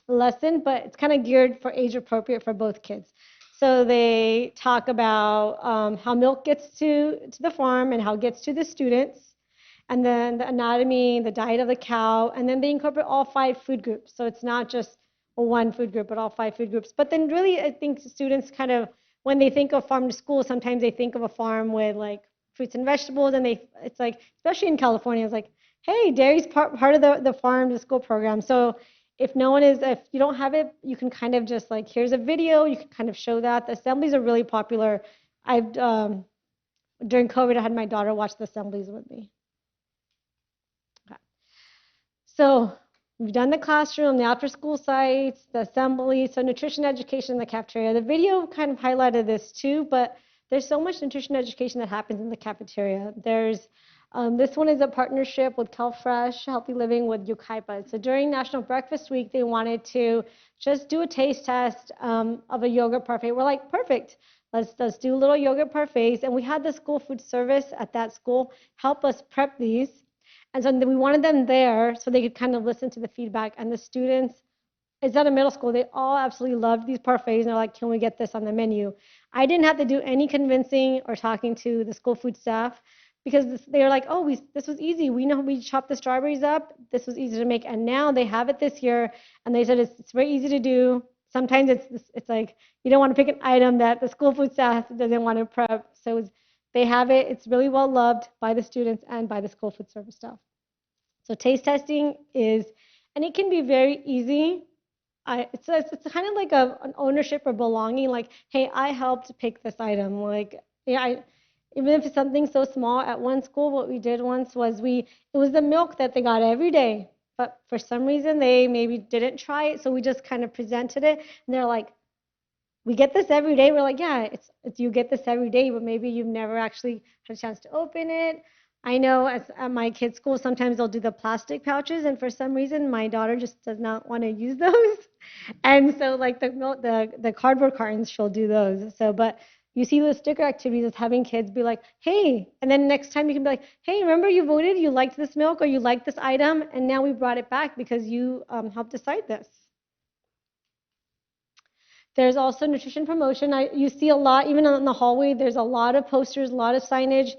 lesson, but it's kind of geared for age appropriate for both kids. So they talk about how milk gets to the farm and how it gets to the students, and then the anatomy, the diet of the cow, and then they incorporate all 5 food groups. So it's not just one food group, but all 5 food groups. But then really, I think students kind of, when they think of farm to school, sometimes they think of a farm with like fruits and vegetables, and it's like, especially in California, it's like, hey, dairy's part of the farm to school program. So if you don't have it, you can kind of just like, here's a video, you can kind of show that. The assemblies are really popular. During COVID, I had my daughter watch the assemblies with me. Okay. So we've done the classroom, the after school sites, the assembly, so nutrition education in the cafeteria. The video kind of highlighted this too, but there's so much nutrition education that happens in the cafeteria. This one is a partnership with CalFresh, Healthy Living with Yucaipa. So during National Breakfast Week, they wanted to just do a taste test of a yogurt parfait. We're like, perfect. Let's do little yogurt parfaits. And we had the school food service at that school help us prep these. And so we wanted them there so they could kind of listen to the feedback. And the students, it's at a middle school, they all absolutely loved these parfaits. And they're like, can we get this on the menu? I didn't have to do any convincing or talking to the school food staff, because they were like, oh, this was easy. We know we chopped the strawberries up. This was easy to make. And now they have it this year. And they said it's very easy to do. Sometimes it's like you don't want to pick an item that the school food staff doesn't want to prep. So they have it. It's really well loved by the students and by the school food service staff. So taste testing and it can be very easy. It's kind of like an ownership or belonging. Like, hey, I helped pick this item. Like, yeah, even if it's something so small. At one school, what we did once was it was the milk that they got every day, but for some reason they maybe didn't try it, so we just kind of presented it, and they're like, we get this every day. We're like, yeah, it's you get this every day, but maybe you've never actually had a chance to open it. I know at my kids' school, sometimes they'll do the plastic pouches, and for some reason, my daughter just does not want to use those, and so like the cardboard cartons, she'll do those. So, but you see the sticker activities as having kids be like, hey, and then next time you can be like, hey, remember you voted, you liked this milk or you liked this item, and now we brought it back because you helped decide this. There's also nutrition promotion. You see a lot, even in the hallway, there's a lot of posters, a lot of signage.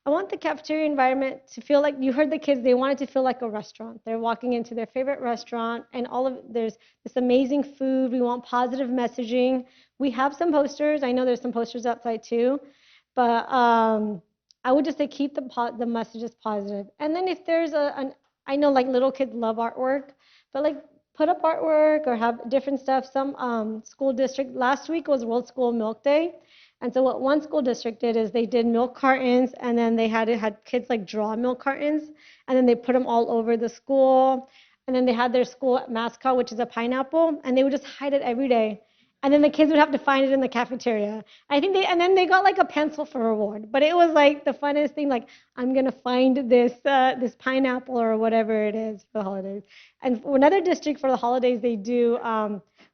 I want the cafeteria environment to feel like, you heard the kids, they want it to feel like a restaurant. They're walking into their favorite restaurant, and there's this amazing food. We want positive messaging. We have some posters. I know there's some posters outside too, but I would just say keep the messages positive. And then if there's I know like little kids love artwork, but like put up artwork or have different stuff. Some school district, last week was World School Milk Day. And so what one school district did is they did milk cartons, and then they had kids like draw milk cartons, and then they put them all over the school. And then they had their school mascot, which is a pineapple, and they would just hide it every day. And then the kids would have to find it in the cafeteria. And then they got like a pencil for reward. But it was like the funnest thing, like, I'm going to find this pineapple or whatever it is for the holidays. And for another district for the holidays, they do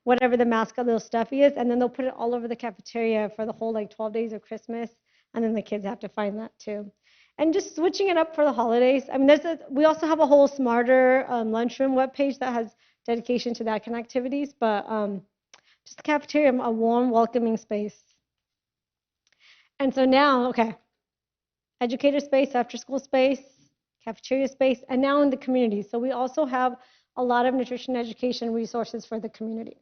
whatever the mascot little stuffy is, and then they'll put it all over the cafeteria for the whole like 12 days of Christmas. And then the kids have to find that too. And just switching it up for the holidays. I mean, we also have a whole Smarter lunchroom webpage that has dedication to that kind of activities. But just the cafeteria, a warm, welcoming space. And so now, okay, educator space, after school space, cafeteria space, and now in the community. So we also have a lot of nutrition education resources for the community.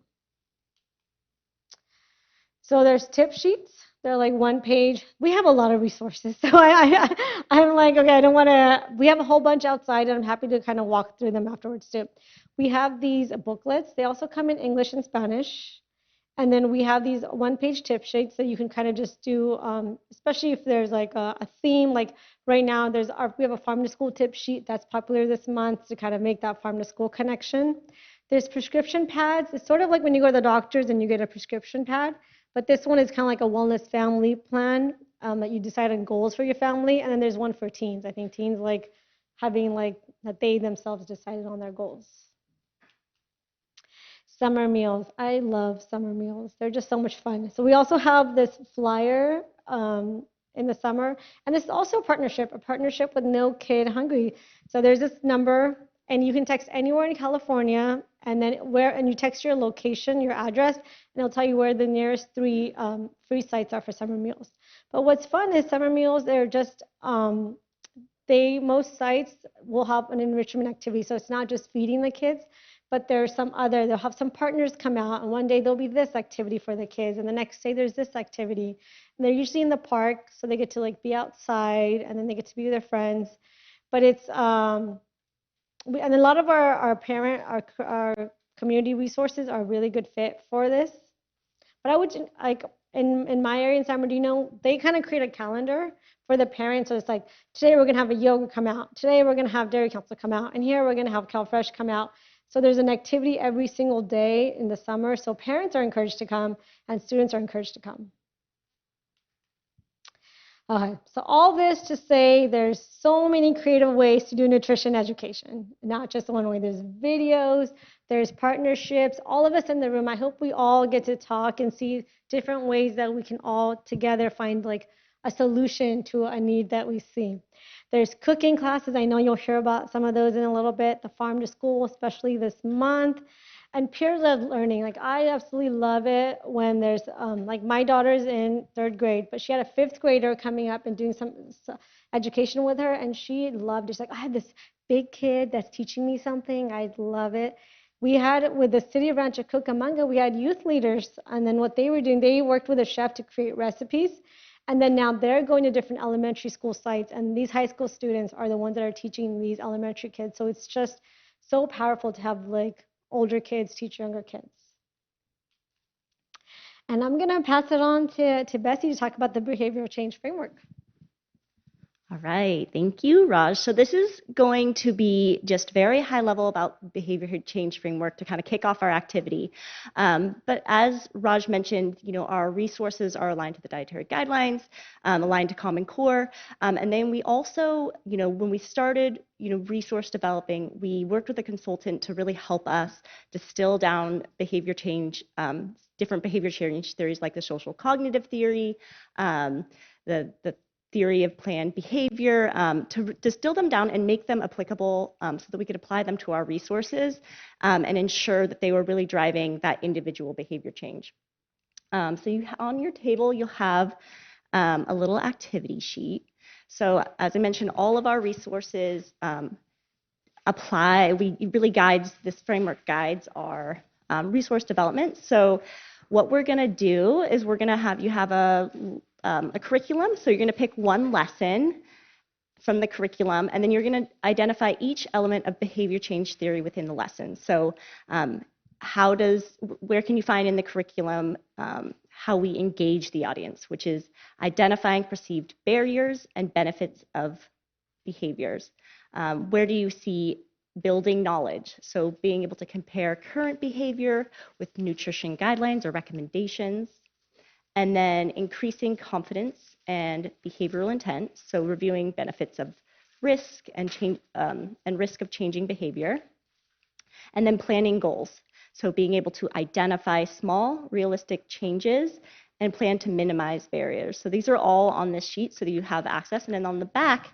So there's tip sheets. They're like one page. We have a lot of resources. So I'm like, okay, I don't want to, we have a whole bunch outside, and I'm happy to kind of walk through them afterwards too. We have these booklets. They also come in English and Spanish. And then we have these one-page tip sheets that you can kind of just do, especially if there's like a theme. Like right now, we have a farm-to-school tip sheet that's popular this month to kind of make that farm-to-school connection. There's prescription pads. It's sort of like when you go to the doctors and you get a prescription pad. But this one is kind of like a wellness family plan that you decide on goals for your family. And then there's one for teens. I think teens like having like that they themselves decided on their goals. Summer meals. I love summer meals. They're just so much fun. So we also have this flyer in the summer. And this is also a partnership with No Kid Hungry. So there's this number, and you can text anywhere in California, and then you text your location, your address, and it'll tell you where the nearest three free sites are for summer meals. But what's fun is summer meals, they're just most sites will have an enrichment activity, so it's not just feeding the kids, but there's they'll have some partners come out, and one day there'll be this activity for the kids, and the next day there's this activity. And they're usually in the park, so they get to like be outside, and then they get to be with their friends. But it's and a lot of our community resources are a really good fit for this. But I would like in my area in San Bernardino, they kind of create a calendar for the parents. So it's like, today we're gonna have a yoga come out, today we're gonna have Dairy Council come out, and here we're gonna have CalFresh come out. So there's an activity every single day in the summer. So parents are encouraged to come and students are encouraged to come. Okay, so all this to say there's so many creative ways to do nutrition education, not just one way. There's videos, there's partnerships. All of us in the room, I hope we all get to talk and see different ways that we can all together find like a solution to a need that we see. There's cooking classes. I know you'll hear about some of those in a little bit. The Farm to School, especially this month. And peer-led learning. Like, I absolutely love it when there's, like, my daughter's in 3rd grade, but she had a 5th grader coming up and doing some education with her, and she loved it. She's like, I have this big kid that's teaching me something. I love it. We had, with the city of Rancho Cucamonga, we had youth leaders, and then what they were doing, they worked with a chef to create recipes. And then now they're going to different elementary school sites, and these high school students are the ones that are teaching these elementary kids. So it's just so powerful to have like older kids teach younger kids. And I'm going to pass it on to Bessie to talk about the behavioral change framework. All right, thank you, Raj. So this is going to be just very high level about behavior change framework to kind of kick off our activity. But as Raj mentioned, our resources are aligned to the dietary guidelines, aligned to Common Core. And then we also, when we started, resource developing, we worked with a consultant to really help us distill down behavior change, different behavior change theories like the social cognitive theory, the theory of planned behavior, to distill them down and make them applicable so that we could apply them to our resources and ensure that they were really driving that individual behavior change. So on your table, you'll have a little activity sheet. So as I mentioned, all of our resources this framework guides our resource development. So what we're gonna do is we're gonna have you have a curriculum. So you're going to pick one lesson from the curriculum, and then you're going to identify each element of behavior change theory within the lesson. So where can you find in the curriculum how we engage the audience, which is identifying perceived barriers and benefits of behaviors. Where do you see building knowledge? So being able to compare current behavior with nutrition guidelines or recommendations. And then increasing confidence and behavioral intent, so reviewing benefits of risk and risk of changing behavior. And then planning goals, so being able to identify small, realistic changes and plan to minimize barriers. So these are all on this sheet so that you have access. And then on the back,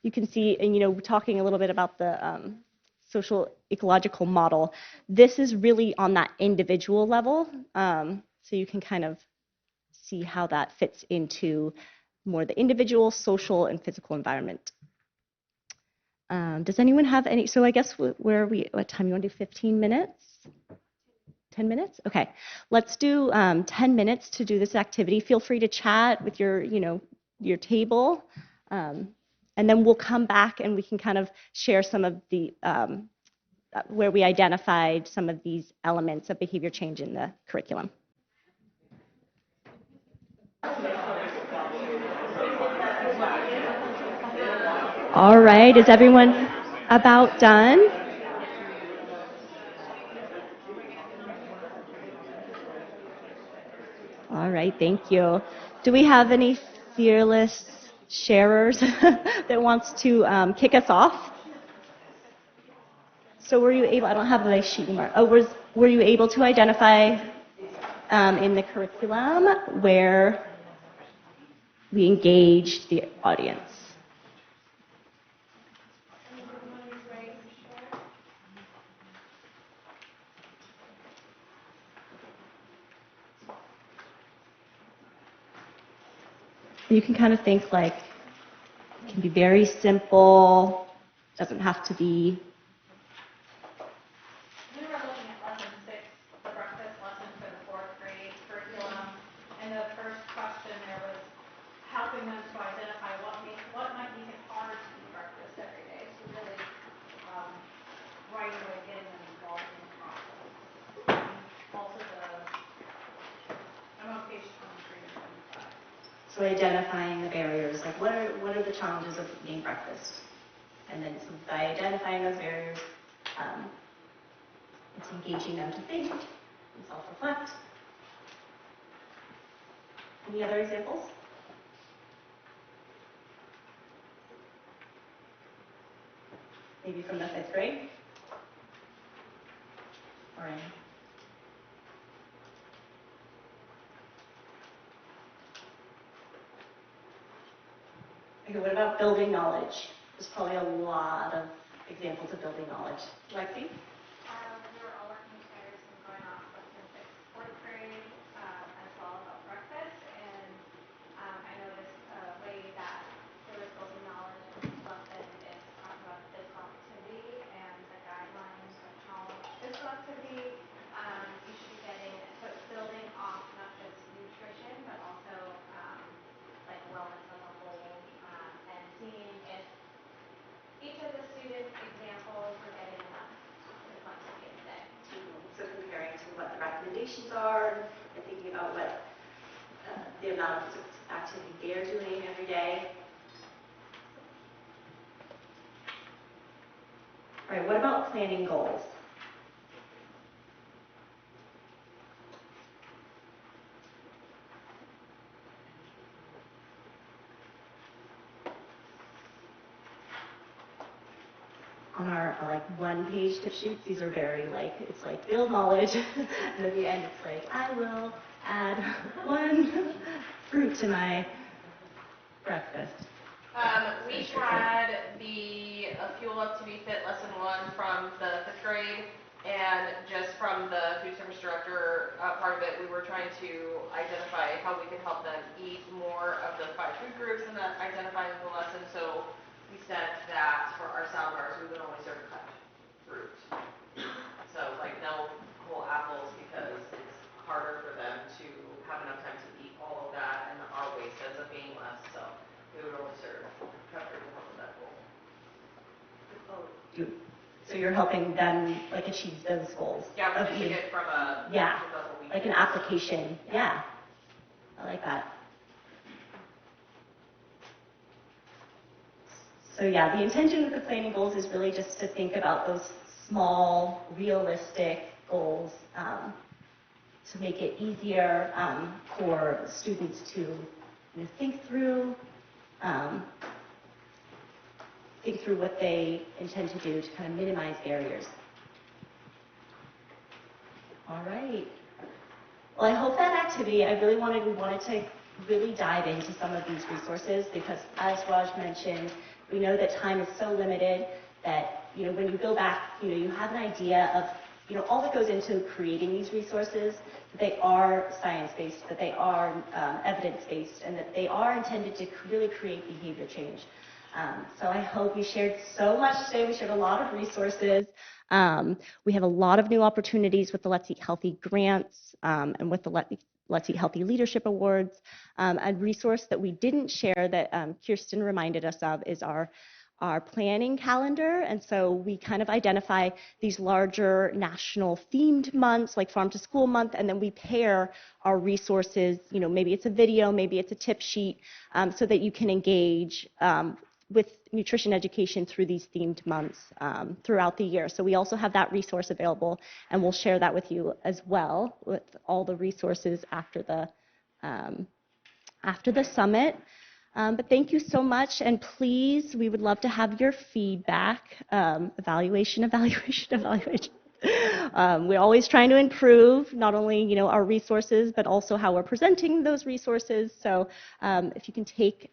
you can see, and we're talking a little bit about the social ecological model. This is really on that individual level, so you can kind of see how that fits into more the individual, social, and physical environment. Does anyone have any? So I guess where are we? What time? You want to do 15 minutes? 10 minutes? Okay. Let's do 10 minutes to do this activity. Feel free to chat with your table, and then we'll come back and we can kind of share some of the where we identified some of these elements of behavior change in the curriculum. All right, is everyone about done? All right, thank you. Do we have any fearless sharers that wants to kick us off? So were you able, I don't have the sheet anymore. Oh, were you able to identify in the curriculum where we engaged the audience? You can kind of think like it can be very simple, doesn't have to be. We were looking at lesson 6, the breakfast lesson for the 4th grade curriculum, and the first question there was helping them to identify what might make it hard to eat breakfast every day. So really, right away getting them involved in the process. Also I'm on page 23 and 25. So identifying the barriers, like what are the challenges of eating breakfast? And then so by identifying those barriers, it's engaging them to think and self-reflect. Any other examples? Maybe from the 5th grade? Or in? Okay, what about building knowledge? There's probably a lot of examples of building knowledge. Lexi? We were all working together and going off lesson 6, 4th grade, as well about breakfast. And I noticed a way that there was building knowledge in this lesson is talking about physical activity and the guidelines of how much physical activity you should be getting. So it's building off not just nutrition, but also like wellness as a whole, and seeing if each of the student examples were getting enough physical activity a day. So comparing to what the recommendations are and thinking about what the amount of activity they're doing every day. All right, what about planning goals? On our like one-page tip sheets, these are very like, it's like build knowledge, and at the end it's like, I will add 1 fruit to my breakfast. We had the Fuel Up to Be Fit lesson 1 from the 5th grade, and just from the food service director part of it, we were trying to identify how we could help them eat more of the 5 food groups and then identifying the lesson. So we said that for our salad bars, we would only serve cut fruit. So like no whole apples, because it's harder for them to have enough time to eat all of that, and our waste ends up being less. So we would only serve cut fruit to help with that goal. So you're helping them like achieve those goals. Yeah, we're using it from a like an application. Yeah, I like that. So yeah, the intention with the planning goals is really just to think about those small, realistic goals to make it easier for students to think through what they intend to do to kind of minimize barriers. All right. Well, I hope that activity, we wanted to really dive into some of these resources because, as Raj mentioned, we know that time is so limited that, when you go back, you have an idea of, all that goes into creating these resources, that they are science-based, that they are evidence-based, and that they are intended to really create behavior change. So I hope you shared so much today. We shared a lot of resources. We have a lot of new opportunities with the Let's Eat Healthy grants and with the Let's Eat Healthy Leadership Awards. A resource that we didn't share that Kirsten reminded us of is our planning calendar. And so we kind of identify these larger national themed months like Farm to School Month, and then we pair our resources, maybe it's a video, maybe it's a tip sheet, so that you can engage with nutrition education through these themed months throughout the year. So we also have that resource available, and we'll share that with you as well, with all the resources after the summit. But thank you so much, and please, we would love to have your feedback. Evaluation. We're always trying to improve not only our resources, but also how we're presenting those resources. So if you can take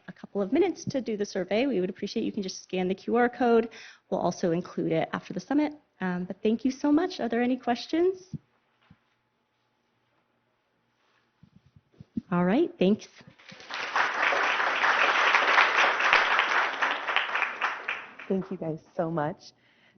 a couple of minutes to do the survey, we would appreciate. You can just scan the QR code. We'll also include it after the summit. But thank you so much. Are there any questions? All right, thanks. Thank you guys so much.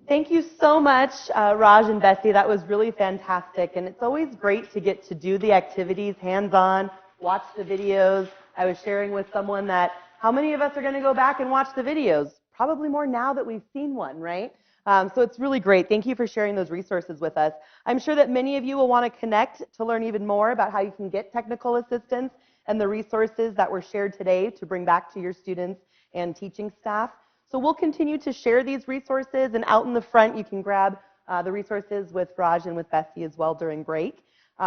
Thank you so much, Raj and Bessie. That was really fantastic. And it's always great to get to do the activities hands-on, watch the videos. I was sharing with someone that how many of us are going to go back and watch the videos? Probably more now that we've seen one, right? So it's really great. Thank you for sharing those resources with us. I'm sure that many of you will want to connect to learn even more about how you can get technical assistance and the resources that were shared today to bring back to your students and teaching staff. So we'll continue to share these resources, and out in the front you can grab the resources with Raj and with Bessie as well during break.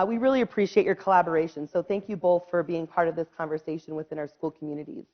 We really appreciate your collaboration, so thank you both for being part of this conversation within our school communities.